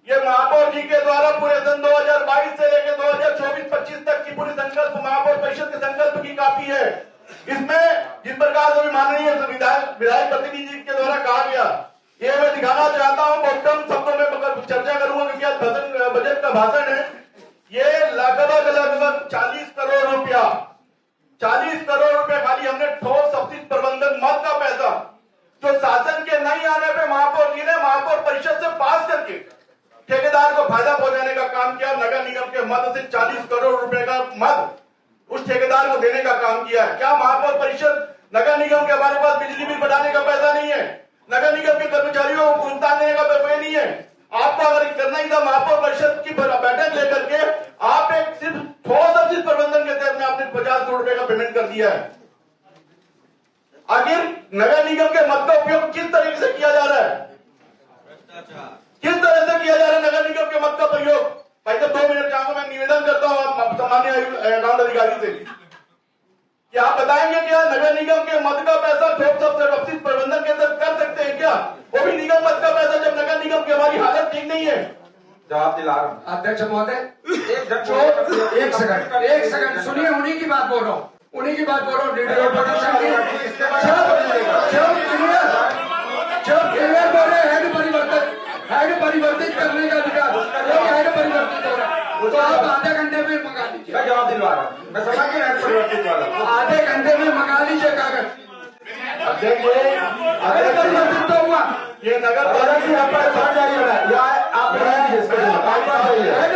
ये महापौर जी के द्वारा पूरे सन 2022 से लेकर 2024-25 तक की पूरी संकल्प महापौर परिषद के संकल्प की कापी है। इसमें जिस प्रकार से माननीय विधायक प्रतिनिधि जी के द्वारा कहा गया, ये मैं दिखाना चाहता हूँ, बहुत कम शब्दों में चर्चा करूंगा क्योंकि आज बजट का भाषण है। ये लगभग 40 करोड़ रुपया, 40 करोड़ रुपए खाली हमने ठोस अपशिष्ट प्रबंधन मद का पैसा जो शासन के नहीं आने पे महापौर जी ने महापौर परिषद से पास करके ठेकेदार को फायदा पहुंचाने का काम किया। नगर निगम के मद से 40 करोड़ रुपए का मद उस ठेकेदार को देने का काम किया है। क्या महापौर परिषद नगर निगम के हमारे पास बिजली बिल बढ़ाने का पैसा नहीं है, नगर निगम के कर्मचारियों को भुगतान देने का पैसा नहीं है? आपको अगर करना ही था महापौर परिषद की बैठक लेकर के आप एक सिर्फ ठोस अपशिष्ट प्रबंधन के तहत में आपने 50 करोड़ रुपए का पेमेंट कर दिया है। आखिर नगर निगम के मद का उपयोग किस तरीके से किया जा रहा है, किस तरह से किया जा रहा है नगर निगम के मद का प्रयोग? भाई साहब 2 मिनट चाहूंगा, मैं निवेदन करता हूँ सामान्य अकाउंट अधिकारी से कि आप बताएंगे क्या नगर निगम के मद का पैसा ठोस अपशिष्ट प्रबंधन के अंदर कर सकते हैं क्या? वो भी निगम मद का पैसा, जब नगर निगम की हमारी हालत ठीक नहीं है। जवाब दिला रहा हूं अध्यक्ष महोदय। एक सेकंड सुनिए, उन्हीं की बात बोल रहा हूँ, उन्हीं की बात बोल रहा हूँ। जब क्लियर बोले हेड परिवर्तित करने का अधिकार, हेड परिवर्तित हो रहा है तो आप आधे घंटे में मंगा लीजिए। मैं जवाब दिलवा रहा हूँ, मैं समझ के हेड परिवर्तित वाला आधे घंटे में मंगा लीजिए कागज। परिवर्तित तो हुआ, ये नगर पालिका आप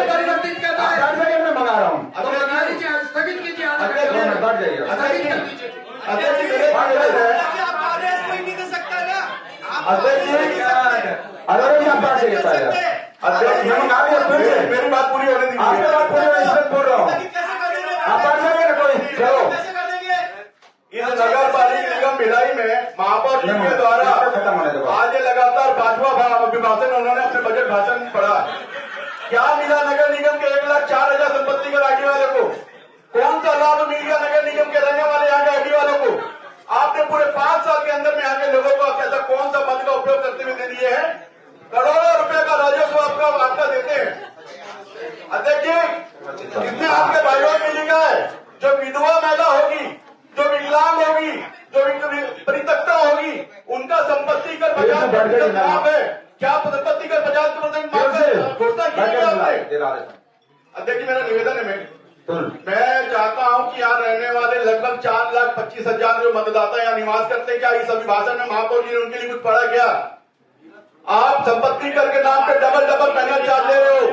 परिवर्तित करता है, मैं मंगा रहा हूँ, तो मंगा लीजिए, स्थगित कीजिए, बढ़ जाइए। स्थगित कर दीजिए। मेरी बात पूरी होने दीजिए, आपकी बात पूरी होने इसलिए बोल रहा हूँ। आप बात करेंगे कोई चलो। इस नगर पालिका निगम भिलाई में महापौर जी के द्वारा आज लगातार 5वां अभिभाषण उन्होंने अपने बजट भाषण में पढ़ा। क्या मिला नगर निगम के 1,04,000 संपत्ति कर आईडी वाले को? कौन सा लाभ मिल गया नगर निगम के रहने वाले यहाँ के आईडी वालों को? आपने पूरे 5 साल के अंदर में यहाँ के लोगों को कैसा कौन सा मद का उपयोग करते हुए दे दिए हैं? करोड़ों रुपए का राजस्व आपका देते हैं। अध्यक्ष जी, इसमें आपके भाइयों मिलेगा है, जो विधवा महिला होगी, जो विकलांग होगी, जो परित्यक्ता होगी, उनका संपत्ति कर 50% माफ है। क्या संपत्ति कर 50% माफ है? घोषणा की है आपने? अध्यक्ष मेरा निवेदन है, मैं चाहता हूं कि यहाँ रहने वाले लगभग 4,25,000 जो मतदाता यहाँ निवास करते हैं, क्या इस अभिभाषण में महापौर जी ने उनके लिए कुछ पढ़ा क्या? आप संपत्ति कर के नाम पे डबल पैनल चार्ज ले रहे हो,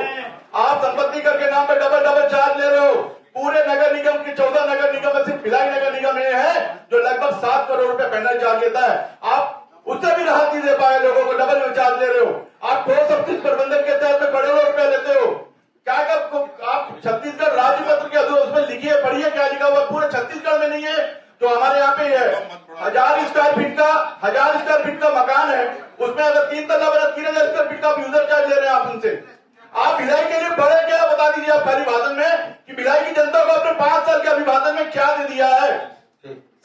आप संपत्ति कर के नाम पे डबल चार्ज ले रहे हो। पूरे नगर निगम की 14 नगर निगम में सिर्फ भिलाई नगर निगम में है जो लगभग 7 करोड़ रुपए पैनल चार्ज लेता है। आप उससे भी राहत नहीं दे पाए, लोगों को डबल चार्ज ले रहे हो। आप ठोस अपशिष्ट प्रबंधन के तहत में करोड़ों रुपए लेते हो। क्या आप छत्तीसगढ़ राज्य पत्र के उसमें लिखिए पढ़िए क्या लिखा हुआ? पूरे छत्तीसगढ़ में नहीं है, जो हमारे यहाँ पे है। 1000 स्क्वायर फीट का मकान है, उसमें अगर 3 तल्ला बना 3000 स्क्वायर फीट का यूजर चार्ज ले रहे हैं आप उनसे। आप भिलाई के लिए बड़े क्या बता दीजिए आप खाली भाषण में कि भिलाई की जनता को अपने 5 साल के अभिभाषण में क्या दे दिया है?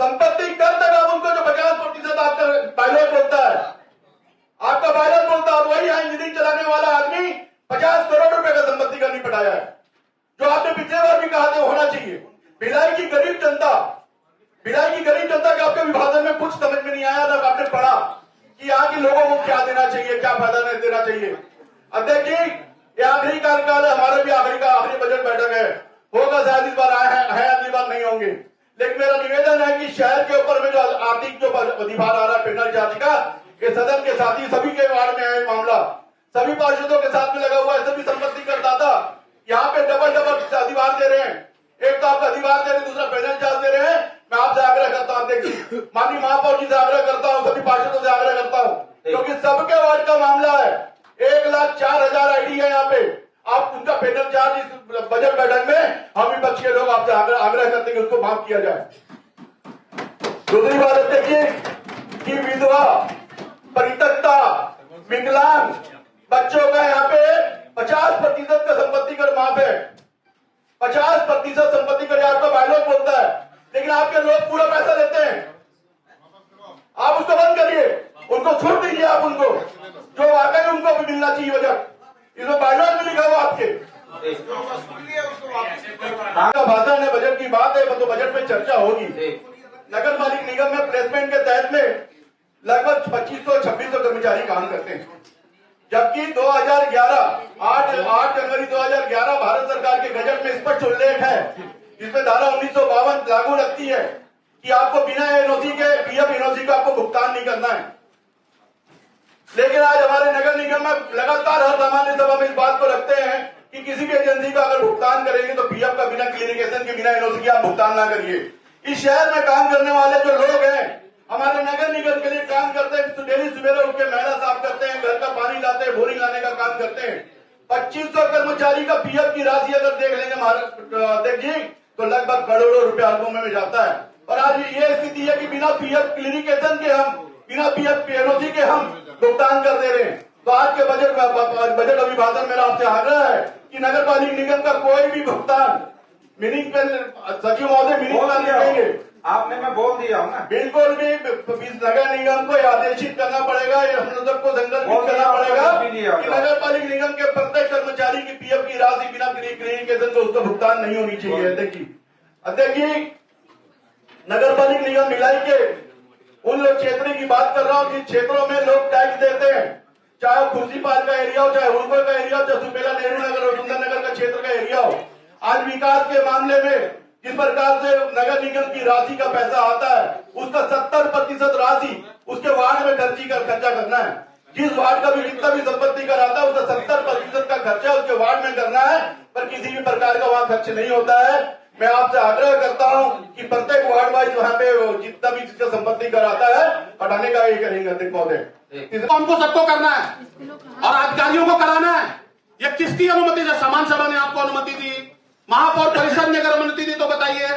संपत्ति कर तक आप उनको जो 50% आपका पायलट बोलता है, आपका पायलट बोलता है, और वही यहाँ इंजीनियरिंग चलाने वाला आदमी 50 करोड़ रुपए का संपत्ति का नहीं पटाया है, जो आपने पिछले बार भी कहा था होना चाहिए। भिलाई की गरीब जनता के आपके विभाजन में कुछ समझ में नहीं आया, जब आपने पढ़ा कि यहाँ के लोगों को क्या देना चाहिए, क्या फायदा नहीं देना चाहिए। अध्यक्ष जी, ये आखिरी कार्यकाल है, हमारा भी आखिरी बजट बैठक है, होगा शायद इस बार है अगली बार नहीं होंगे। लेकिन मेरा निवेदन है कि शहर के ऊपर में जो आर्थिक जो अधिभार आ रहा है पेनल चार्ज का, ये सदन के साथी सभी के वार्ड में है मामला, सभी पार्षदों के साथ में लगा हुआ है, सभी संपत्ति करदाता यहाँ पे डबल अधिभार दे रहे हैं। एक तो आपका अधिभार दे रहे हैं, दूसरा पेनल चार्ज दे रहे हैं। मैं आपसे आग्रह करता हूँ, देखिए माननीय महापौर जी से आग्रह करता हूँ, सभी पार्षदों से आग्रह करता हूँ, क्योंकि सबके वार्ड का मामला है। 1,04,000 आईडी है यहाँ पे, आप उनका पेनल चार्ज इस बजट बैठक में हम विपक्ष के लोग आपसे आग्रह करते हैं कि उसको माफ किया जाए। दूसरी बात देखिए कि विधवा, परित्यक्ता, विकलांग बच्चों का यहाँ पे 50% का संपत्ति कर माफ है। 50% संपत्ति कर आपका बायलॉग बोलता है, लेकिन आपके लोग पूरा पैसा लेते हैं। आप उसको बंद करिए, उनको छूट दीजिए, आप उनको जो वाकई उनको भी मिलना चाहिए बजट, इसमें बायलॉग में लिखा हुआ आपके भाषण है। बजट की बात है तो बजट में चर्चा होगी। नगर पालिक निगम में प्लेसमेंट के तहत में लगभग 2500-2600 कर्मचारी काम करते हैं, जबकि 8 जनवरी 2011 भारत सरकार के गजट में स्पष्ट उल्लेख है, जिसमें धारा 1952 लागू लगती है कि आपको बिना एनओसी के पीएफ एनओसी का आपको भुगतान नहीं करना है। लेकिन आज हमारे नगर निगम में लगातार हर सामान्य सभा में इस बात को रखते हैं कि किसी भी एजेंसी का अगर भुगतान करेंगे तो पीएफ का बिना क्लियरिफिकेशन के, बिना एनओसी के आप भुगतान ना करिए। इस शहर में काम करने वाले जो लोग हैं, हमारे नगर निगम के लिए काम करते हैं, डेली सवेरे उठ के मैला साफ करते हैं, घर का पानी लाते हैं, बोरिंग लाने का काम करते हैं। 2500 कर्मचारी का पीएफ की राशि अगर देख लेंगे देखिए तो लगभग करोड़ों रुपया अल्पों में जाता है। और आज ये स्थिति है कि बिना पीएफ क्लियरिफिकेशन के हम, बिना पीएफ एनओसी के हम भुगतान कर दे रहे हैं। तो आज के बजट अभिभाषण मेरा आपसे आग्रह है कि नगर पालिक निगम का कोई भी भुगतान मीनिंग पे सचिव महोदय मीनिंग देंगे आपने, मैं बोल दिया हूँ ना, बिल्कुल भी नगर निगम को आदेशित करना पड़ेगा, हम लोग सबको संकल्पित करना पड़ेगा कि नगर पालिक निगम के प्रत्येक कर्मचारी की पीएफ की राशि बिना क्लियरिफिकेशन को उसका भुगतान नहीं होनी चाहिए। देखिए नगर पालिक निगम भिलाई के उन लोग क्षेत्रों की बात कर रहा हूँ, जिन क्षेत्रों में लोग टैक्स देते हैं, चाहे खुर्सीपाल का एरिया हो, चाहे हुलपुर का एरिया हो, चाहे सुपेला नेहरू नगर और सुंदर नगर का क्षेत्र का एरिया हो। आज विकास के मामले में जिस प्रकार से नगर निगम की राशि का पैसा आता है, उसका 70% राशि उसके वार्ड में खर्चा करना है। जिस वार्ड का भी जितना भी संपत्ति कर आता है, उसका 70% का खर्चा उसके वार्ड में करना है, पर किसी भी प्रकार का वहां खर्च नहीं होता है। मैं आपसे आग्रह करता हूं कि प्रत्येक वार्ड वाइज वहां पे जितना भी जिसका संपत्ति कर आता है हटाने का ये करेंगे महोदय। हमको सबको करना है और अधिकारियों को कराना है। ये किसकी अनुमति से? समान सभा ने आपको अनुमति दी, महापौर परिषद ने अगर अनुमति दी तो बताइए,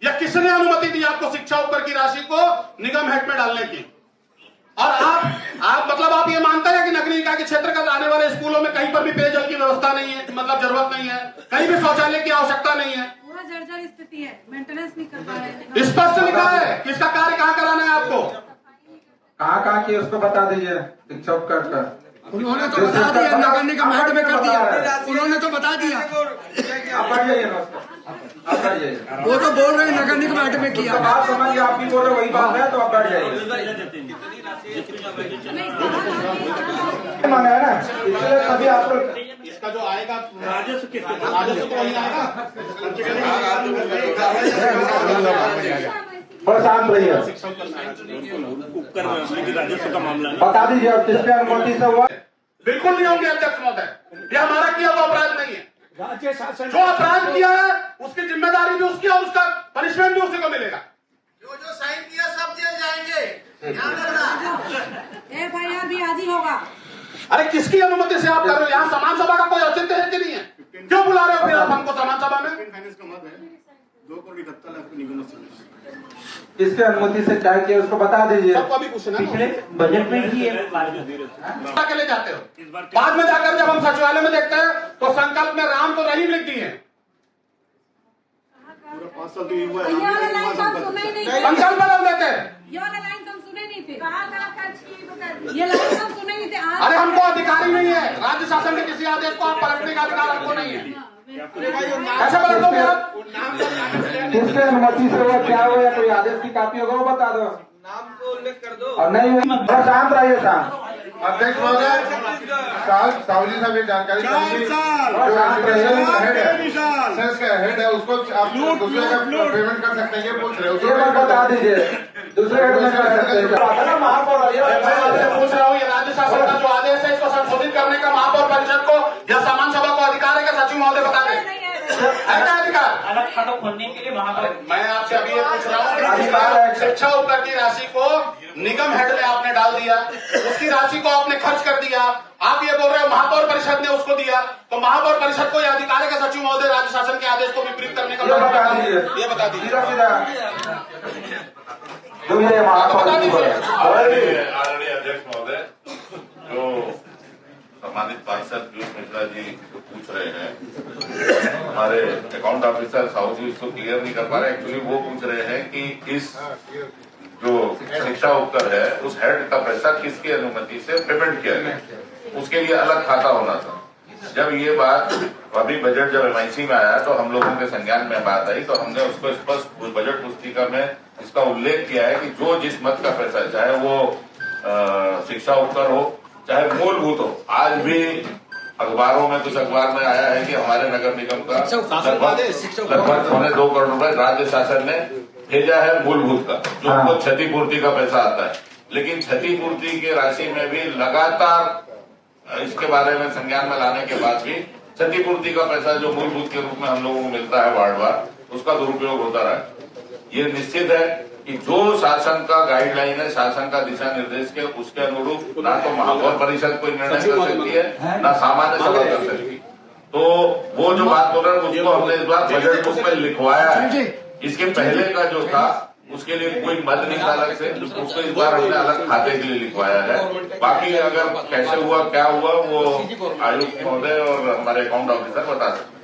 या किसने अनुमति दी आपको शिक्षा ऊपर की राशि को निगम हेड में डालने की? और आप मतलब आप ये मानते हैं कि नगरीय निकाय के क्षेत्र का आने वाले स्कूलों में कहीं पर भी पेयजल की व्यवस्था नहीं है, मतलब जरूरत नहीं है, कहीं भी शौचालय की आवश्यकता नहीं है, पूरा जर्जर स्थिति है, मेंटेनेंस नहीं कर पा रहे। स्पष्ट लिखा है किसका कार्य कहाँ कराना है आपको, कहाँ की उसको बता दीजिए। शिक्षा उपकर का उन्होंने तो बता दिया, नगर निगम हेड में कर दिया, उन्होंने तो बता दिया। आप बढ़ जाइए, आप बढ़ जाइए। वो तो बोल रहे हैं नगर निगम हेड में किया। बात समझिए, आप भी बोल रहे वही बात है, तो आप बढ़ जाइए। माना है ना, इसलिए सभी आपको इसका जो आएगा राजस्व राजस्व तो वही आएगा। और शांत रहिए, राजस्व का मामला बता दीजिए किसके अनुमति से हुआ। बिल्कुल नहीं होंगे अध्यक्ष महोदय, ये हमारा किया हुआ अपराध नहीं है। राज्य शासन जो अपराध किया है उसकी जिम्मेदारी भी उसकी और उसका पनिशमेंट भी उसी को मिलेगा। जो साइन किया सब जेल जाएंगे, ध्यान रखना। FIR भी आज ही होगा। अरे किसकी अनुमति से आप कर रहे हो? यहाँ समान सभा का कोई औचित्य है कि नहीं है? क्यों बुला रहे हो फिर आप हमको समान सभा में? किसके अनुमति से क्या किया उसको बता दीजिए। सबको भी पूछना है। बजट में ही के ले जाते हो, बाद में जाकर जब हम सचिवालय में देखते हैं तो संकल्प में राम तो रहीम लिख दिए। ये वाला लाइन तो हम सुने ही नहीं थे। संकल्प में लोग देते हैं, ये वाला लाइन तो हम सुने नहीं थे। ये लाइन तो हम सुने नहीं थे। अरे हमको अधिकारी नहीं है, राज्य शासन के किसी आदेश को आप पलटने का अधिकार हमको नहीं है। कैसे पलट दोगे आप? किसके अनुमति से हुआ, क्या हुआ, या कोई आदेश की कॉपी होगा वो बता दो, नाम को उल्लेख कर दो। और नहीं हुआ शांत रहिए। शांत अध्यक्ष महोदय, साहू जी साहब ये जानकारी हेड है, उसको आप दूसरे का पेमेंट कर सकते हैं, ये पूछ रहे हो, बता दीजिए। दूसरे हेड में कर सकते हैं। महापौर मैं पूछ रहा हूँ, ये राज्य शासन का जो आदेश है इसको संशोधित करने का महापौर परिषद को या सामान्य सभा को अधिकार है क्या? सचिव महोदय बता दें, है क्या अधिकार? अलग खाता खोलने के लिए महापौर। मैं आपसे अभी ये पूछ रहा हूँ, शिक्षा उपकर की राशि को निगम हेड में आपने डाल दिया, उसकी राशि को आपने खर्च कर दिया, आप ये बोल रहे हो महापौर परिषद ने उसको दिया, तो महापौर परिषद को यह अधिकार है कि सचिव महोदय राज्य शासन के आदेश को विपरीत करने का? ये बता दीजिए। आदरणीय अध्यक्ष महोदय, जो सम्मानित पार्षद पीयूष मिश्रा जी जो पूछ रहे हैं, हमारे अकाउंट ऑफिसर साहू जी इसको क्लियर नहीं कर पा रहे। एक्चुअली वो पूछ रहे हैं कि इस जो शिक्षा उपकर है उस हेड का पैसा किसकी अनुमति से पेमेंट किया गया, उसके लिए अलग खाता होना था। जब ये बात अभी बजट जब MIC में आया तो हम लोगों के संज्ञान में बात आई, तो हमने उसको स्पष्ट बजट पुस्तिका में इसका उल्लेख किया है कि जो जिस मत का पैसा है, चाहे वो शिक्षा उपकर हो चाहे मूलभूत हो, आज भी अखबारों में कुछ अखबार में आया है कि हमारे नगर निगम का लगभग 2.25 करोड़ रुपए राज्य शासन ने भेजा है मूलभूत का, जो उनको क्षतिपूर्ति का पैसा आता है। लेकिन क्षतिपूर्ति की राशि में भी लगातार इसके बारे में संज्ञान में लाने के बाद भी क्षतिपूर्ति का पैसा जो मूलभूत के रूप में हम लोगों को मिलता है वार्डवार, उसका दुरुपयोग होता रहा। ये निश्चित है कि जो शासन का गाइडलाइन है, शासन का दिशा निर्देश के, उसके अनुरूप ना तो महापौर परिषद कोई निर्णय कर सकती है, ना सामान्य सभा कर सकती। तो वो जो बात बोल रहे हैं उसको हमने इस बार बजट बुक में लिखवाया है। इसके पहले का जो था उसके लिए कोई मत नहीं था अलग से, उसको इस बार हमने अलग खाते के लिए लिखवाया है। बाकी अगर कैसे हुआ क्या हुआ वो आयुक्त महोदय और हमारे अकाउंट ऑफिसर बता सकते।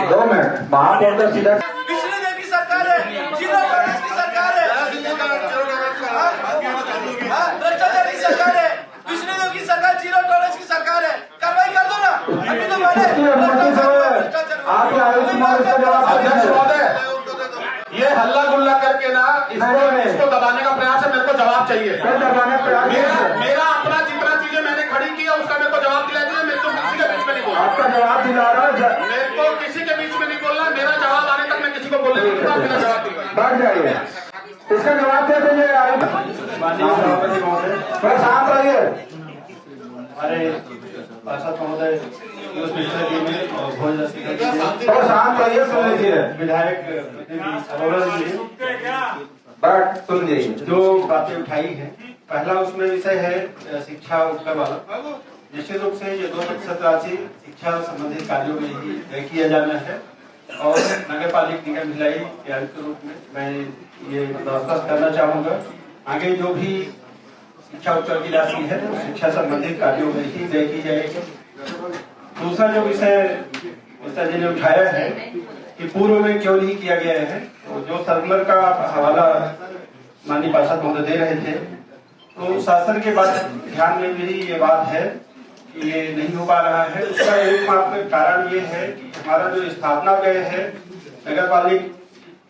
2 मिनट, महापौर का सीधा पिछले देश की सरकार है, जीरो टॉलरेंस की सरकार है, भ्रष्टाचार की सरकार है, पिछले देश की सरकार जीरो टॉलरेंस की सरकार है। कार्रवाई कर दो ना, अभी तो अध्यक्ष महोदय ये हल्ला गुल्ला करके ना इसको दबाने का प्रयास है। मेरे को जवाब चाहिए। मेरा अपना जितना चीजें मैंने खड़ी की है उसका मेरे को जवाब दिला दीजिए। मेरे को किसी के बीच में नहीं बोलना। आपका जवाब दिला रहा है। मेरे को किसी के बीच में नहीं बोलना। मेरा जवाब आने तक मैं किसी को बोलने नहीं दूंगा। मेरा जवाब दिलवाइए। बैठ जाइए, इसका जवाब दे दीजिए। शांत रहिए। हमारे पार्षद महोदय पीयूष मिश्रा जी ने और शांत रहिए, सुन लीजिए। विधायक अरोड़ा जी सुन लीजिए जो बातें उठाई है। पहला उसमें विषय है शिक्षा उपकर वाला। निश्चित रूप से ये 2% राशि शिक्षा संबंधित कार्यों में ही व्यय किया जाना है और नगर पालिक निगम भिलाई के आयुक्त के रूप में मैं ये स्पष्ट करना चाहूंगा, आगे जो भी शिक्षा उपकर की राशि है तो शिक्षा संबंधित कार्यों में ही व्यय की जाएगी। दूसरा जो विषय मिश्रा जी ने उठाया है कि पूर्व में क्यों नहीं किया गया है, तो जो सर्कुलर का हवाला माननीय पार्षद महोदय दे रहे थे, तो शासन के बाद ध्यान में मेरी ये बात है कि ये नहीं हो पा रहा है। उसका एकमात्र कारण ये है कि हमारा जो स्थापना व्यय है नगर पालिक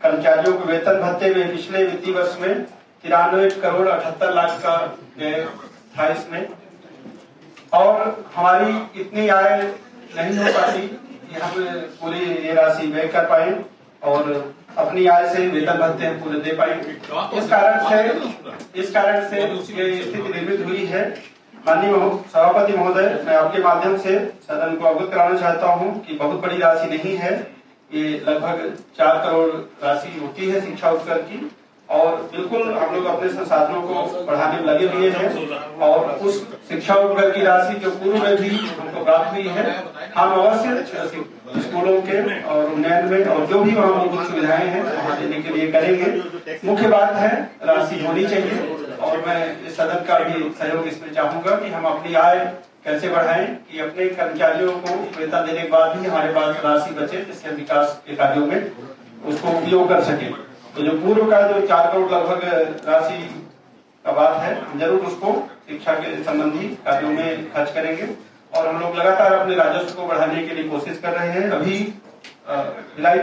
कर्मचारियों के वेतन भत्ते में पिछले वित्तीय वर्ष में 93 करोड़ 78 लाख का व्यय था इसमें, और हमारी इतनी आय नहीं हो पाती कि हम पूरी ये राशि व्यय कर पाए और अपनी आय से वेतन भत्ते हम पूरे दे पाए। इस कारण से ये स्थिति निर्मित हुई है। माननीय सभापति महोदय, मैं आपके माध्यम से सदन को अवगत कराना चाहता हूं कि बहुत बड़ी राशि नहीं है, ये लगभग 4 करोड़ राशि होती है शिक्षा उपकर की, और बिल्कुल हम लोग अपने संसाधनों को बढ़ाने में लगे हुए हैं और उस शिक्षा उपकर की राशि जो पूर्व में भी हमको प्राप्त हुई है, हम अवश्य स्कूलों के और उन्नयन में और जो भी वहाँ मूलभूत सुविधाएं हैं वहाँ देने के लिए करेंगे। मुख्य बात है राशि होनी चाहिए और मैं इस सदन का भी सहयोग इसमें चाहूंगा कि हम अपनी आय कैसे बढ़ाएं कि अपने कर्मचारियों को वेतन देने के बाद भी हमारे पास राशि बचे जिससे विकास के कार्यों में उसको उपयोग कर सके। तो जो पूर्व का जो 4 करोड़ लगभग राशि का बात है, जरूर उसको शिक्षा के संबंधी कार्यों में खर्च करेंगे और हम लोग लगातार अपने राजस्व को बढ़ाने के लिए कोशिश कर रहे हैं। अभी भिलाई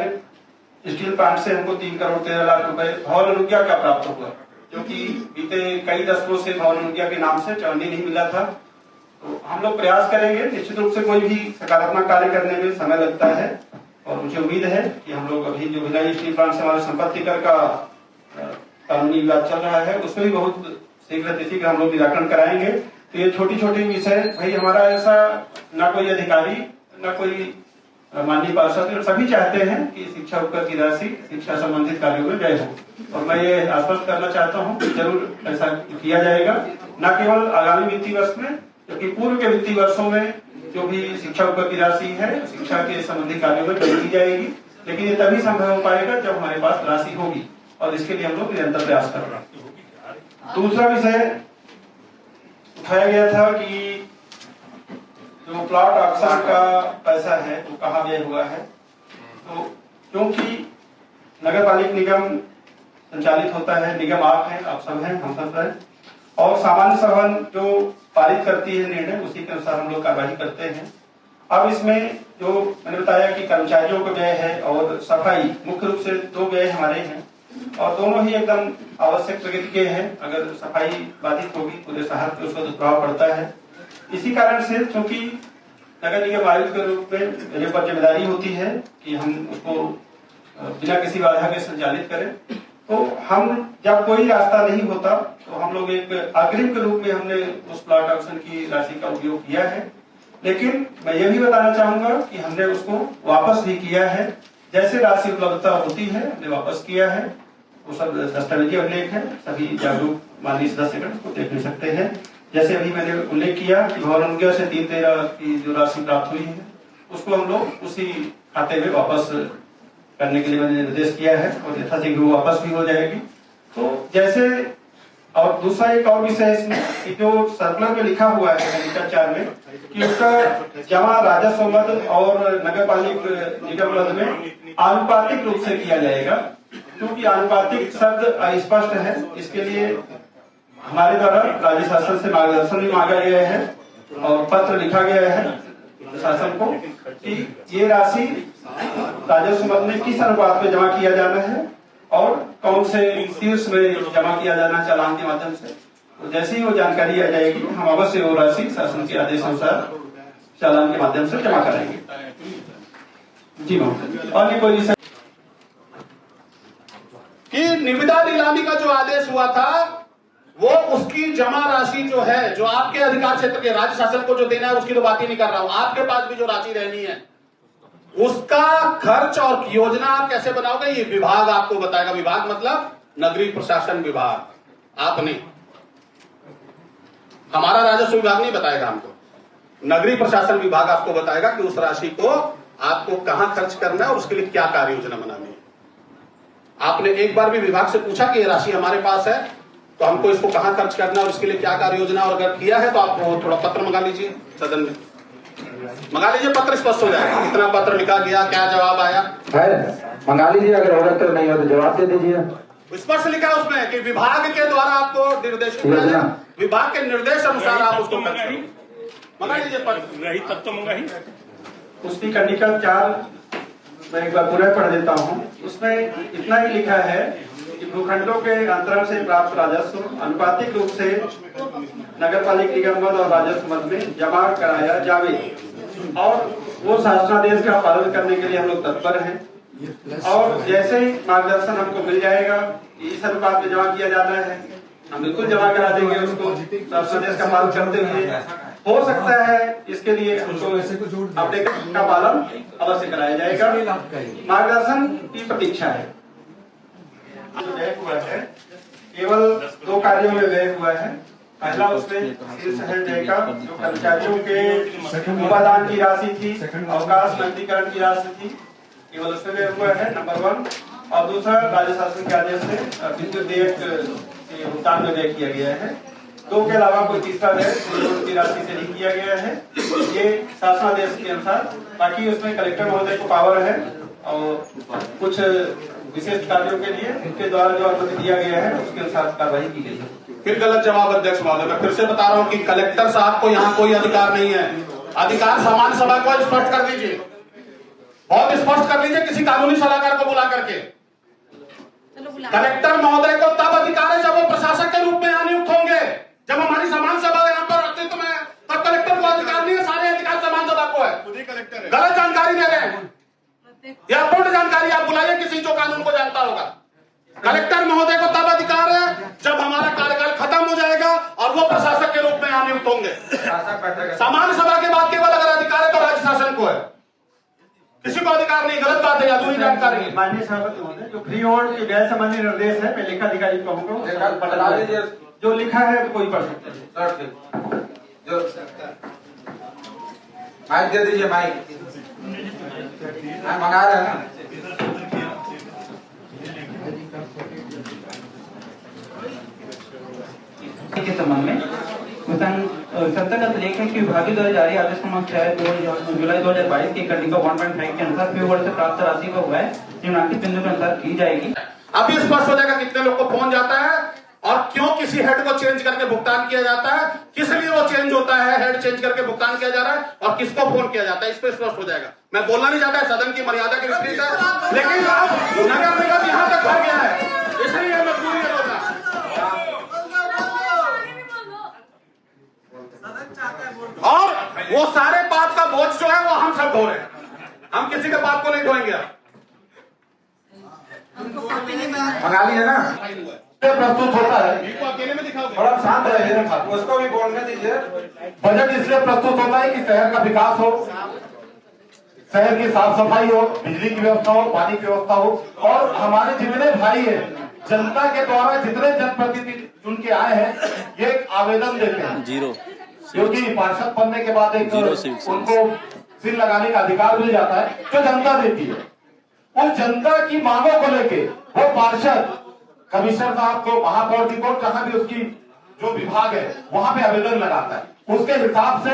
स्टील प्लांट से हमको 3 करोड़ 13 लाख रुपए भवन अनुज्ञा का प्राप्त हुआ, क्योंकि बीते कई दशकों से भवन अनुज्ञा के नाम से चांदी नहीं मिला था। तो हम लोग प्रयास करेंगे। निश्चित रूप से कोई भी सकारात्मक कार्य करने में समय लगता है और मुझे उम्मीद है कि हम लोग अभी जो भिलाई स्टील प्लांट से हमारे संपत्ति कर का कानूनी विवाद चल रहा है, उसमें भी बहुत शीघ्र तिथि का हम लोग निराकरण कराएंगे। तो ये छोटी छोटी विषय भाई हमारा ऐसा ना कोई अधिकारी ना कोई माननीय पार्षद, सभी चाहते हैं कि शिक्षा उपकर की राशि शिक्षा संबंधित कार्यों में व्यय हो, और मैं ये आश्वस्त करना चाहता हूँ कि जरूर ऐसा किया जाएगा, न केवल आगामी वित्तीय वर्ष में, क्योंकि पूर्व के वित्तीय वर्षों में जो भी शिक्षा उपकर की राशि है शिक्षा के संबंधी कार्यों में व्यय की जाएगी, लेकिन ये तभी संभव हो पाएगा जब हमारे पास राशि होगी, और इसके लिए हम लोग निरंतर प्रयास कर रहे हैं। दूसरा विषय उठाया गया था कि जो प्लॉट ऑक्शन का पैसा है वो कहाँ व्यय हुआ है। तो क्योंकि नगर पालिक निगम संचालित होता है, निगम आप हैं, आप सब हैं, हम सब हैं, और सामान्य सभा जो पारित करती है निर्णय उसी के अनुसार हम लोग कार्रवाई करते हैं। अब इसमें जो मैंने बताया कि कर्मचारियों का व्यय है और सफाई, मुख्य रूप से दो व्यय हमारे हैं, और दोनों ही एकदम आवश्यक प्रगति के हैं। अगर सफाई बाधित होगी पूरे शहर पे उसका दुष्प्रभाव पड़ता है। इसी कारण से क्योंकि नगर निगम आयुक्त के रूप में मेरे पर जिम्मेदारी होती है कि हम उसको बिना किसी बाधा के संचालित करें, तो हम जब कोई रास्ता नहीं होता तो हम लोग एक अग्रिम के रूप में हमने उस प्लॉट ऑक्शन की राशि का उपयोग किया है। लेकिन मैं ये भी बताना चाहूंगा कि हमने उसको वापस भी किया है, जैसे राशि उपलब्धता होती है हमने वापस किया है। वो सब दस्तावेजी अभिलेख है, सभी जागरूक माननीय सदस्यगण उसको देख ले सकते हैं। जैसे अभी मैंने उल्लेख किया कि भवन अनुज्ञा से 3/13 की जो राशि प्राप्त हुई है उसको हम लोग उसी खाते में वापस करने के लिए मैंने निर्देश किया है, और यथाशीघ्र वो वापस भी हो जाएगी। तो जैसे, और दूसरा एक और विषय है इसमें कि जो सर्कुलर में लिखा हुआ है एडिटर 4 में कि उसका जमा राजस्व मद और नगर पालिक निगम मद में आनुपातिक रूप से किया जाएगा। क्योंकि आनुपातिक शब्द अस्पष्ट है, इसके लिए हमारे द्वारा राज्य शासन से मार्गदर्शन भी मांगा गया है और पत्र लिखा गया है शासन को कि ये राशि राजस्व मद में किस अनुपात में जमा किया जाना है और कौन से शीर्ष में जमा किया जाना है चालान के माध्यम से। तो जैसे ही वो जानकारी आ जाएगी हम अवश्य वो राशि शासन के आदेश अनुसार चालान के माध्यम से जमा कराएंगे। जी महोदय, और भी कोई विषय कि निविदा नीलामी का जो आदेश हुआ था वो उसकी जमा राशि जो है, जो आपके अधिकार क्षेत्र के राज्य शासन को जो देना है उसकी तो बात ही नहीं कर रहा हूं, आपके पास भी जो राशि रहनी है उसका खर्च और योजना आप कैसे बनाओगे ये विभाग आपको बताएगा। विभाग मतलब नगरीय प्रशासन विभाग, आप नहीं, हमारा राजस्व विभाग नहीं बताएगा हमको, नगरीय प्रशासन विभाग आपको बताएगा कि उस राशि को आपको कहां खर्च करना है और उसके लिए क्या कार्य योजना बनानी है। आपने एक बार भी विभाग से पूछा कि ये राशि हमारे पास है तो हमको इसको कहां खर्च करना है और इसके लिए क्या कार्य योजना, और अगर किया है तो आप थोड़ा पत्र मंगा लीजिए, सदन में मंगा लीजिए, पत्र स्पष्ट हो जाएगा कितना पत्र लिखा गया, क्या जवाब आया है, मंगा लीजिए। अगर होगा तो नहीं हो तो जवाब दे दीजिए। स्पष्ट लिखा है उसमें कि विभाग के द्वारा आपको निर्देश, विभाग के निर्देश अनुसार आप उसको मंगा लीजिए पत्र, रही तब तो मंगा ही। उसकी कंडीशन 4 मैं एक बार पूरा पढ़ देता हूँ। उसमें इतना ही लिखा है कि भूखंडों के अंतरण से प्राप्त राजस्व अनुपातिक रूप से नगर पालिक निगम मद और राजस्व मद में जमा कराया जावे, और वो शासनादेश का पालन करने के लिए हम लोग तत्पर हैं। और जैसे ही मार्गदर्शन हमको मिल जाएगा कि इस अनुपात में जमा किया जाना है, हम बिल्कुल जमा करा देंगे उसको शासनादेश का पालन करते हुए। हो सकता है इसके लिए हमको अपडेट का पालन अवश्य कराया जाएगा। मार्गदर्शन की प्रतीक्षा है। जो व्यय हुआ है केवल 2 कार्यों में व्यय हुआ है। पहला उसमें शीर्ष है व्यय का जो कर्मचारियों के उपादान की राशि थी, अवकाश नकदीकरण की राशि थी, केवल उसमें व्यय हुआ है नंबर 1। और दूसरा राज्य शासन के आदेश से विद्युत देयक के भुगतान में व्यय किया गया है। 2 के अलावा कोई तीसरा व्यय की राशि से नहीं किया गया है, ये शासनादेश के अनुसार। बाकी उसमें कलेक्टर महोदय को पावर है और कुछ विशेष कार्यों के लिए उनके द्वारा जो अनुमति दिया गया है उसके अनुसार कार्रवाई की गई है। फिर गलत जवाब अध्यक्ष महोदय, मैं फिर से बता रहा हूँ कि कलेक्टर साहब को यहाँ कोई अधिकार नहीं है। अधिकार सामान्य सभा को स्पष्ट कर दीजिए, बहुत स्पष्ट कर लीजिए, किसी कानूनी सलाहकार को बुला करके। कलेक्टर महोदय को तब अधिकार है जब वो प्रशासक के रूप में यहाँ नियुक्त होंगे। जब हमारी समान सभा यहाँ पर अस्तित्व में तब कलेक्टर को अधिकार नहीं है, सारे अधिकार समान सभा को है। गलत जानकारी दे रहे हैं या पूर्ण जानकारी आप बुलाइए किसी जो कानून को जानता होगा। कलेक्टर महोदय को तब अधिकार है जब हमारा कार्यकाल खत्म हो जाएगा और वो प्रशासक के रूप में यहाँ नियुक्त होंगे। सामान्य सभा के बाद केवल अगर अधिकार है तो राज्य शासन को है, किसी को अधिकार नहीं। गलत बात है, अधूरी जानकारी है। माननीय सभापति महोदय, जो फ्री होल्ड के गैर संबंधी निर्देश है, मैं लेखाधिकारी को जो लिखा है कोई पढ़ सकता है। माइक दे दीजिए, माइक मंगा रहे हैं ना। के संबंध में संतर्गत लेख है कि विभागीय द्वारा जारी आदेश क्रमांक 6 जुलाई 2022 की कंडिका 1.5 के अनुसार फ्री होल्ड से प्राप्त राशि का हुआ है निम्नलिखित बिंदु के अनुसार की जाएगी। अभी स्पष्ट हो जाएगा कितने लोग को फोन जाता है और क्यों किसी हेड को चेंज करके भुगतान किया जाता है, किस लिए वो चेंज होता है, हेड चेंज करके भुगतान किया जा रहा है और किसको फोन किया जाता है, इस पर स्पष्ट हो जाएगा। मैं बोलना नहीं चाहता, सदन की मर्यादा के विपरीत है, लेकिन नगर निगम यहाँ तक भर गया है, इसलिए मजबूरी है बोलना। और वो सारे पाप का बोझ जो है वो हम सब ढो रहे हैं, हम किसी के पाप को नहीं ढोएंगे। मंगा लिए ना, प्रस्तुत होता है, अकेले में दिखाओ, थोड़ा शांत रहिए, उसको भी बोलने दीजिए। बजट इसलिए प्रस्तुत होता है कि शहर का विकास हो, शहर की साफ सफाई हो, बिजली की व्यवस्था हो, पानी की व्यवस्था हो, और हमारे जितने भाई हैं, जनता के द्वारा जितने जनप्रतिनिधि चुन के आए हैं, ये एक आवेदन देते हैं जीरो, क्योंकि पार्षद बनने के बाद एक उनको सिल लगाने का अधिकार मिल जाता है जो जनता देती है। उस जनता की मांगों को लेके वो पार्षद कमिश्नर साहब को, महापौर की को, जहां भी उसकी जो विभाग है वहां पे आवेदन लगाता है, उसके हिसाब से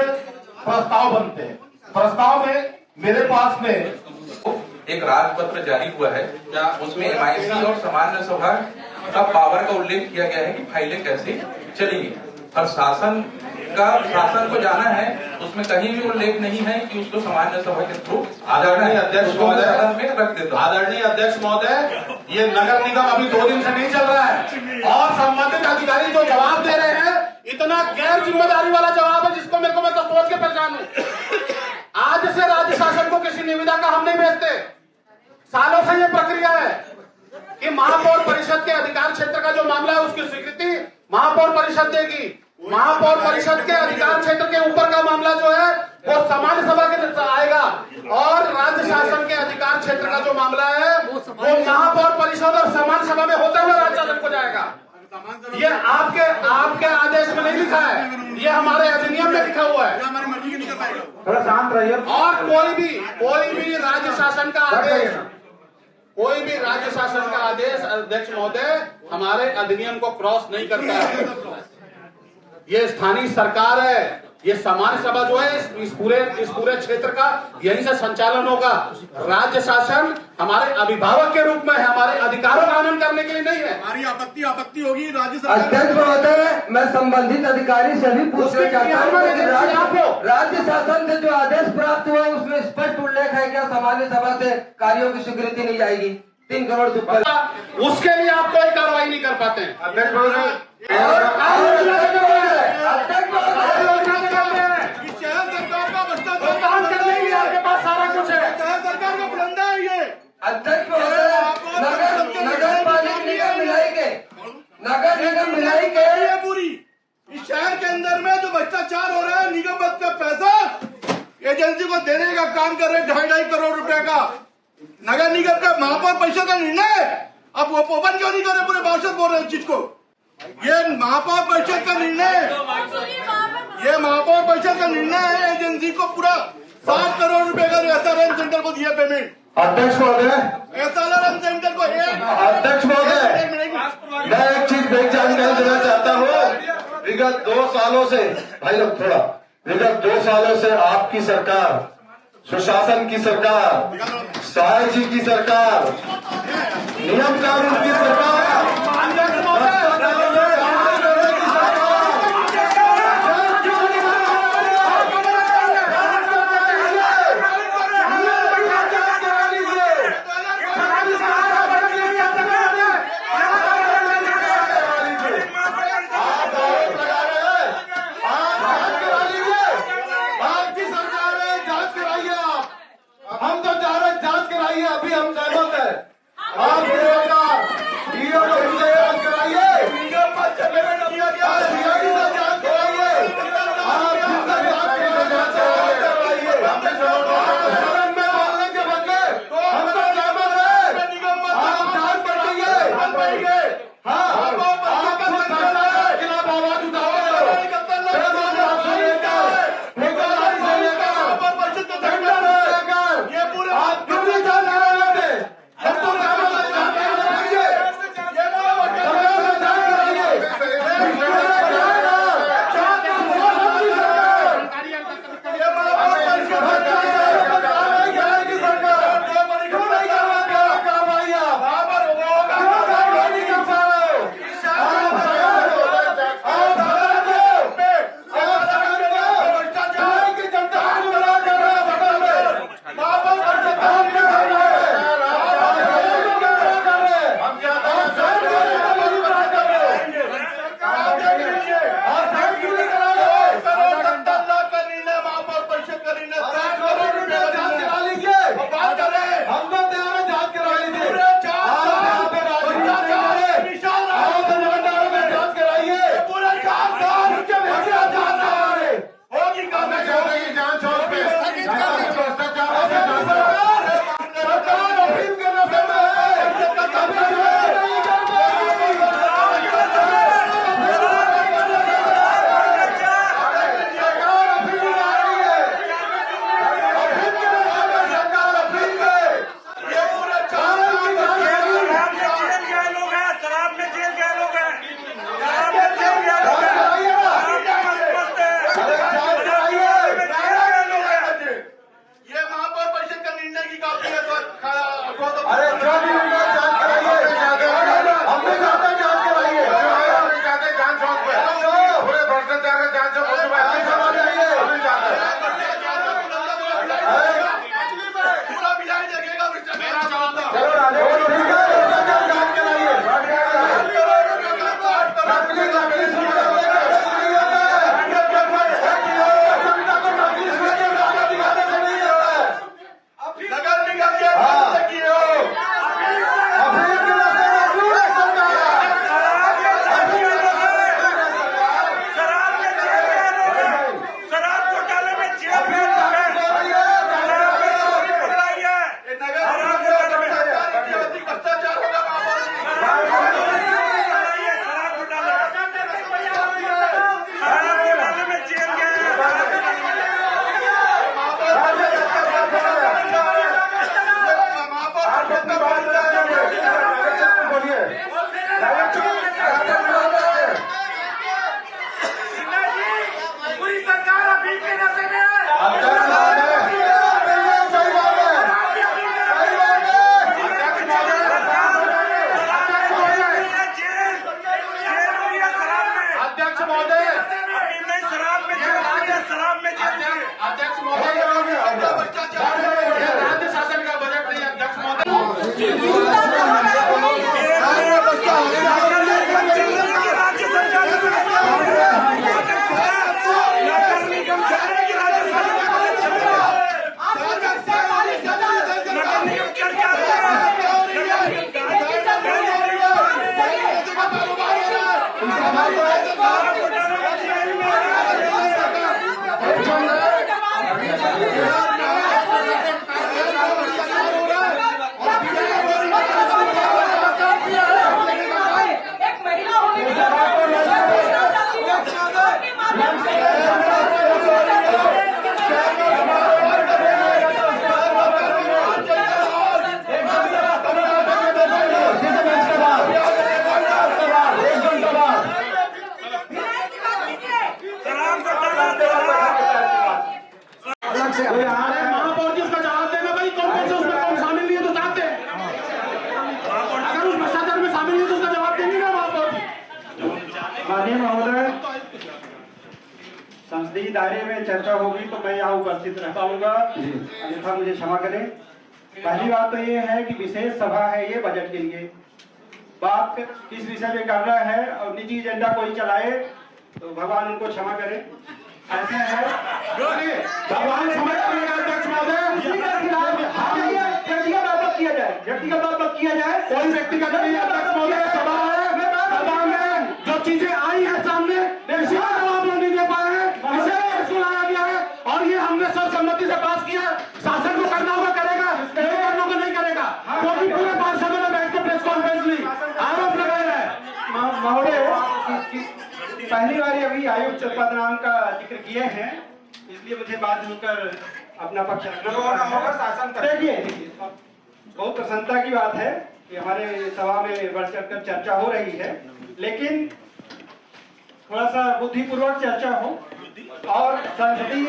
प्रस्ताव बनते हैं। प्रस्ताव में मेरे पास में एक राजपत्र जारी हुआ है, उसमें एमआईसी और सामान्य सभा का पावर का उल्लेख किया गया है कि फाइलें कैसे चलेंगी। और शासन को जाना है, उसमें कहीं भी उल्लेख नहीं है कि उसको सामान्य सभा के थ्रू आदरणीय अध्यक्ष महोदय सदन में रख देता। आदरणीय अध्यक्ष महोदय, ये नगर निगम अभी 2 दिन से नहीं चल रहा है और संबंधित अधिकारी जो जवाब दे रहे हैं इतना गैर जिम्मेदारी वाला जवाब है जिसको मेरे को मैं तो सोच के परेशान हूँ। आज से राज्य शासन को किसी निविदा का हम नहीं भेजते, सालों से ये प्रक्रिया है कि महापौर परिषद के अधिकार क्षेत्र का जो मामला है उसकी स्वीकृति महापौर परिषद देगी। महापौर परिषद के अधिकार क्षेत्र के ऊपर का मामला जो है वो सामान्य सभा के आएगा और राज्य शासन के अधिकार क्षेत्र का जो मामला है वो महापौर परिषद और सामान्य सभा में होता हुआ राज्य शासन को जाएगा। ये आपके आदेश में नहीं लिखा है, ये हमारे अधिनियम में लिखा हुआ है। थोड़ा शांत रहिए। और कोई भी राज्य शासन का आदेश, कोई भी राज्य शासन का आदेश अध्यक्ष महोदय हमारे अधिनियम को क्रॉस नहीं करता है। ये स्थानीय सरकार है, ये सामान्य सभा जो है इस पूरे क्षेत्र का यहीं से संचालन होगा। राज्य शासन हमारे अभिभावक के रूप में है, हमारे अधिकारों का आनंद करने के लिए नहीं है। हमारी आपत्ति होगी राज्य सरकार। अध्यक्ष महोदय, मैं संबंधित अधिकारी से भी पूछना चाहता हूँ, राज्य शासन से जो आदेश प्राप्त हुआ है उसमें स्पष्ट उल्लेख है क्या सामान्य सभा से कार्यों की स्वीकृति नहीं जाएगी? 3 करोड़ से ऊपर उसके लिए आप कोई कार्रवाई नहीं कर पाते हैं। अध्यक्ष महोदय, आपके पास सारा कुछ है, सरकार का बुलंदा है ये। अध्यक्ष महोदय, नगर पालिका निगम मिलाई के ये पूरी इस शहर के अंदर में जो भ्रष्टाचार हो रहा है, निगम का पैसा एजेंसी को देने का काम कर रहे 2.5 करोड़ रुपए का। नगर निगम का महापौर परिषद का निर्णय, अब वो ओपन क्यों नहीं कर रहे? पूरे पार्षद बोल रहे हैं चीज को। ये महापौर परिषद का निर्णय है, एजेंसी को पूरा 60 करोड़ रुपए का एसआरएम सेंटर को दिया पेमेंट। अध्यक्ष महोदय, एसआरएम सेंटर को अध्यक्ष महोदय, मैं एक चीज जानकारी देना चाहता हूँ। विगत 2 सालों से विगत 2 सालों से आपकी सरकार, सुशासन की सरकार, साय जी की सरकार, नियम कानून की सरकार, हम तो चाह रहे जांच कराइए, अभी हम सहमत है। आप महापौर जी उसका जवाब देना भाई, कौन कौन से उसमें कौन शामिल नहीं है तो साथ दे। अगर उस भ्रष्टाचार में शामिल नहीं है तो उसका जवाब देंगे ना महापौर जी। माननीय महोदय, संसदीय दायरे में चर्चा होगी तो मैं यहाँ उपस्थित रह पाऊंगा, अन्यथा मुझे क्षमा करें। पहली बात तो ये है कि विशेष सभा है ये बजट के लिए, बात किस विषय में करना है और निजी एजेंडा कोई चलाए तो भगवान उनको क्षमा करे। ऐसे है भगवान समझ करेगा अध्यक्ष महोदय, व्यक्तिगत बात किया जाए, व्यक्तिगत बात किया जाए, कोई व्यक्तिगत नहीं है अध्यक्ष महोदय। सभा में जो चीजें आई है सामने इसी का जवाब लोग नहीं दे पाए हैं, इसे इसको लाया गया है और ये हमने सर्वसम्मति से पास किया है। शासन को करना होगा करेगा, नहीं करना होगा नहीं करेगा, क्योंकि पूरे पार्षदों ने बैठ के प्रेस कॉन्फ्रेंस ली, आरोप लगाया है। महोदय, पहली बार अभी आयुक्त पदनाम का जिक्र किए हैं, इसलिए मुझे बात सुनकर अपना पक्ष रखना। देखिए, बहुत प्रसन्नता की बात है कि हमारे सभा में बढ़ चढ़कर चर्चा हो रही है, लेकिन थोड़ा सा बुद्धिपूर्वक चर्चा हो और संसदीय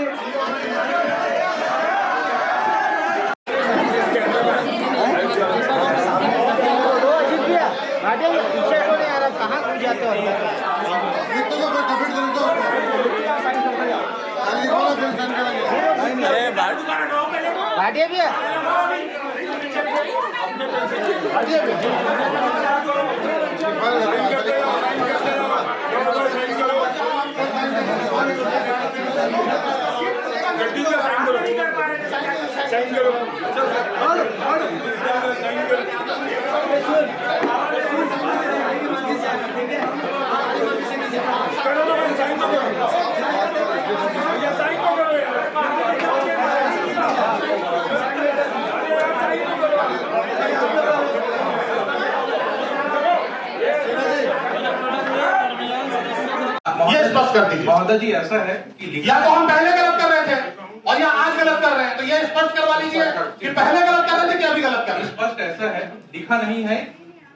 ये स्पष्ट कर दीजिए महोदय जी। ऐसा है कि या तो हम पहले गलत कर रहे थे और या आज गलत कर रहे हैं, तो ये स्पष्ट करवा लीजिए कि पहले गलत कर रहे थे कि अभी गलत कर रहे हैं। स्पष्ट ऐसा है, लिखा नहीं है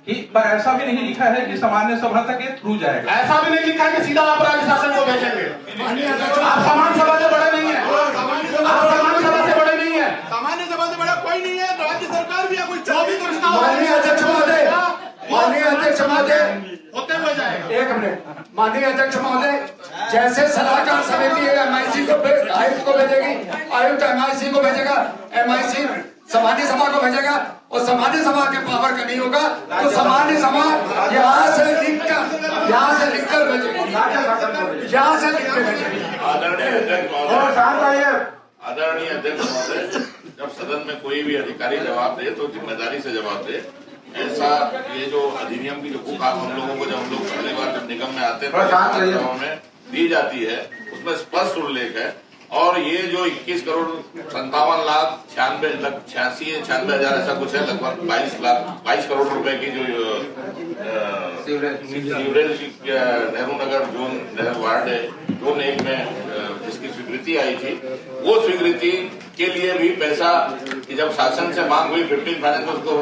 कि, पर ऐसा भी नहीं लिखा है कि सामान्य सभा तक ये थ्रू जाएगा। ऐसा भी नहीं लिखा है कि सीधा आप राज्य शासन को भेजेंगे। आप सामान्य सभा से बड़े नहीं है, आप सामान्य सभा से बड़े नहीं है, सामान्य सभा से बड़ा कोई नहीं है, राज्य सरकार भी है, कोई जो भी प्रश्न माननीय अध्यक्ष महोदय, माननीय अध्यक्ष महोदय, होते हुए जाएगा। एक मिनट, माननीय अध्यक्ष महोदय, जैसे सलाहकार समिति MIC को आयुक्त को भेजेगी, आयुक्त MIC को भेजेगा, MIC सामान्य सभा को भेजेगा और सामान्य सभा के पावर का नहीं होगा तो सामान्य सभा यहाँ से लिखकर भेजेगी, यहाँ से लिख के भेजेगी। आदरणीय अध्यक्ष महोदय, जब सदन में कोई भी अधिकारी जवाब दे तो जिम्मेदारी से जवाब दे। ऐसा ये जो अधिनियम की जो बुक हम लोगों को जब हम लोग पहली बार जब निगम में आते हैं में दी जाती है, उसमें स्पष्ट उल्लेख है। और ये जो 21 करोड़ 57 लाख 96 हजार ऐसा कुछ है, लगभग 22 करोड़ रुपए की जो sewerage Nehru Nagar zone ward है, जोन 1 में जिसकी स्वीकृति आई थी, वो स्वीकृति के लिए भी पैसा कि जब शासन से मांग हुई 15 फाइनेंस में उसको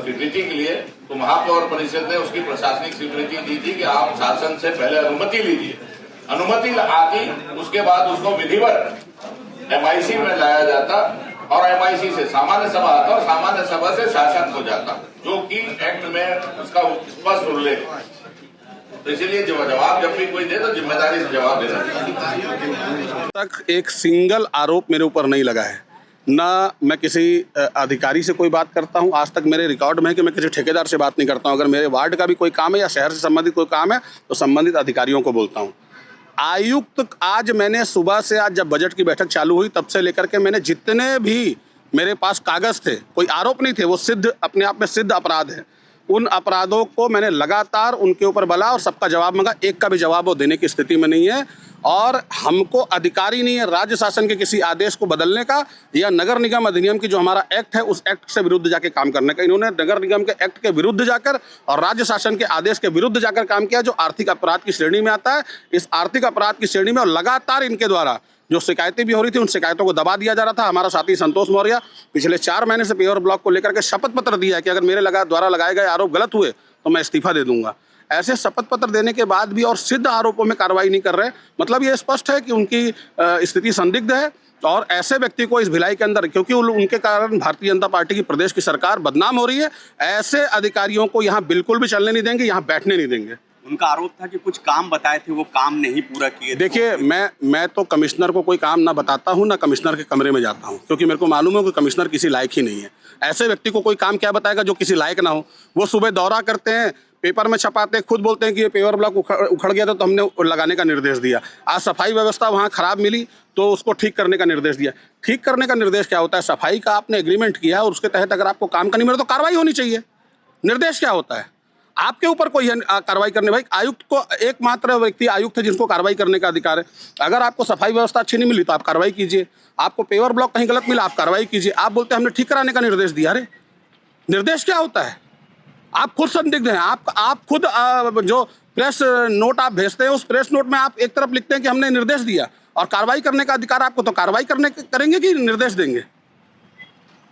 स्वीकृति के लिए, तो महापौर परिषद ने उसकी प्रशासनिक स्वीकृति दी थी कि आप शासन से पहले अनुमति लीजिए। अनुमति आती, उसके बाद उसको विधिवत MIC में लाया जाता और MIC से सामान्य सभा आता और सामान्य सभा से शासन हो जाता, जो कि एक्ट में उसका स्पष्ट उल्लेख है। तो इसीलिए जवाब जब भी कोई दे तो जिम्मेदारी से जवाब देना चाहिए। तक एक सिंगल आरोप मेरे ऊपर नहीं लगा है, ना मैं किसी अधिकारी से कोई बात करता हूं। आज तक मेरे रिकॉर्ड में है कि मैं किसी ठेकेदार से बात नहीं करता हूं। अगर मेरे वार्ड का भी कोई काम है या शहर से संबंधित कोई काम है तो संबंधित अधिकारियों को बोलता हूं। आयुक्त, आज मैंने सुबह से, आज जब बजट की बैठक चालू हुई तब से लेकर के मैंने जितने भी मेरे पास कागज थे, कोई आरोप नहीं थे, वो सिद्ध, अपने आप में सिद्ध अपराध है, उन अपराधों को मैंने लगातार उनके ऊपर बला और सबका जवाब मांगा, एक का भी जवाब वो देने की स्थिति में नहीं है। और हमको अधिकारी नहीं है राज्य शासन के किसी आदेश को बदलने का या नगर निगम अधिनियम की जो हमारा एक्ट है उस एक्ट से विरुद्ध जाके काम करने का। इन्होंने नगर निगम के एक्ट के विरुद्ध जाकर और राज्य शासन के आदेश के विरुद्ध जाकर काम किया, जो आर्थिक अपराध की श्रेणी में आता है। इस आर्थिक अपराध की श्रेणी में और लगातार इनके द्वारा जो शिकायतें भी हो रही थी उन शिकायतों को दबा दिया जा रहा था। हमारा साथी संतोष मौर्य पिछले 4 महीने से पेवर ब्लॉक को लेकर के शपथ पत्र दिया है कि अगर मेरे द्वारा लगाए गए आरोप गलत हुए तो मैं इस्तीफा दे दूंगा। ऐसे शपथ पत्र देने के बाद भी और सिद्ध आरोपों में कार्रवाई नहीं कर रहे, मतलब ये स्पष्ट है कि उनकी स्थिति संदिग्ध है। और ऐसे व्यक्ति को इस भिलाई के अंदर, क्योंकि उनके कारण भारतीय जनता पार्टी की प्रदेश की सरकार बदनाम हो रही है, ऐसे अधिकारियों को यहाँ बिल्कुल भी चलने नहीं देंगे, यहाँ बैठने नहीं देंगे। उनका आरोप था कि कुछ काम बताए थे वो काम नहीं पूरा किए। देखिए, मैं तो कमिश्नर को कोई काम ना बताता हूँ, ना कमिश्नर के कमरे में जाता हूँ, क्योंकि मेरे को मालूम है कि कमिश्नर किसी लायक ही नहीं है। ऐसे व्यक्ति को कोई काम क्या बताएगा जो किसी लायक ना हो। वो सुबह दौरा करते हैं, पेपर में छपाते हैं, खुद बोलते हैं कि ये पेवर ब्लॉक उखड़ गया था तो हमने लगाने का निर्देश दिया। आज सफाई व्यवस्था वहाँ खराब मिली तो उसको ठीक करने का निर्देश दिया। ठीक करने का निर्देश क्या होता है? सफाई का आपने एग्रीमेंट किया है और उसके तहत अगर आपको काम का नहीं मिला तो कार्रवाई होनी चाहिए। निर्देश क्या होता है? आपके ऊपर कोई कार्रवाई करने, भाई आयुक्त को एकमात्र व्यक्ति आयुक्त है जिनको कार्रवाई करने का अधिकार है। अगर आपको सफाई व्यवस्था अच्छी नहीं मिली तो आप कार्रवाई कीजिए। आपको पेवर ब्लॉक कहीं गलत मिला आप कार्रवाई कीजिए। आप बोलते हैं हमने ठीक कराने का निर्देश दिया। अरे निर्देश क्या होता है? आप खुद संदिग्ध हैं। आप खुद जो प्रेस नोट आप भेजते हैं उस प्रेस नोट में आप एक तरफ लिखते हैं कि हमने निर्देश दिया और कार्रवाई करने का अधिकार आपको, तो कार्रवाई करेंगे कि निर्देश देंगे?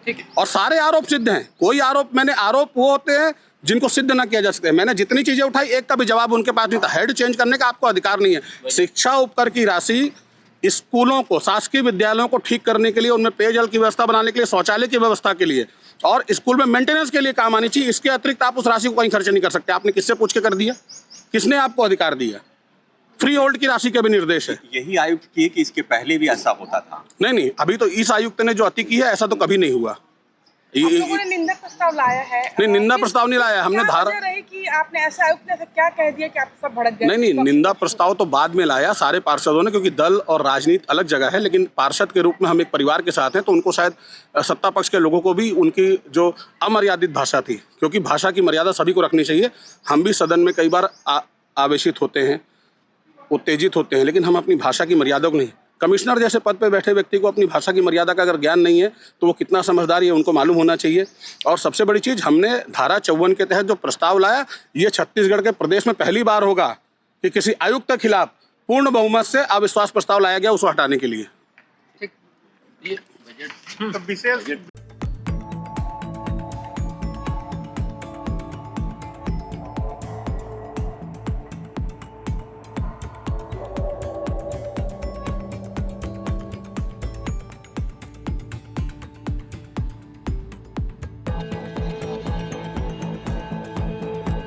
ठीक है। और सारे आरोप सिद्ध हैं। कोई आरोप वो होते हैं जिनको सिद्ध ना किया जा सकते। मैंने जितनी चीजें उठाई एक का भी जवाब उनके पास नहीं था। हेड चेंज करने का आपको अधिकार नहीं है। शिक्षा उपकर की राशि स्कूलों को, शासकीय विद्यालयों को ठीक करने के लिए, उनमें पेयजल की व्यवस्था बनाने के लिए, शौचालय की व्यवस्था के लिए और स्कूल में मेंटेनेंस के लिए काम आनी चाहिए। इसके अतिरिक्त आप उस राशि को कहीं खर्च नहीं कर सकते। आपने किससे पूछ के कर दिया? किसने आपको अधिकार दिया? फ्री होल्ड की राशि के भी निर्देश है। यही आयुक्त की कि इसके पहले भी ऐसा होता था? नहीं, अभी तो इस आयुक्त ने जो अति की है ऐसा तो कभी नहीं हुआ। लोगों ने निंदा प्रस्ताव लाया है। नहीं, निंदा प्रस्ताव नहीं लाया हमने। धारा रही कि आपने ऐसा आयुक्त ने क्या कह दिया कि आप सब भड़क गए? नहीं, निंदा प्रस्ताव तो बाद में लाया सारे पार्षदों ने, क्योंकि दल और राजनीति अलग जगह है। लेकिन पार्षद के रूप में हम एक परिवार के साथ हैं, तो उनको शायद सत्ता पक्ष के लोगों को भी उनकी जो अमर्यादित भाषा थी, क्योंकि भाषा की मर्यादा सभी को रखनी चाहिए। हम भी सदन में कई बार आवेशित होते हैं, उत्तेजित होते हैं, लेकिन हम अपनी भाषा की मर्यादा को नहीं। कमिश्नर जैसे पद पे बैठे व्यक्ति को अपनी भाषा की मर्यादा का अगर ज्ञान नहीं है तो वो कितना समझदार है उनको मालूम होना चाहिए। और सबसे बड़ी चीज़, हमने धारा 54 के तहत जो प्रस्ताव लाया, ये छत्तीसगढ़ के प्रदेश में पहली बार होगा कि किसी आयुक्त के खिलाफ पूर्ण बहुमत से अविश्वास प्रस्ताव लाया गया उसको हटाने के लिए।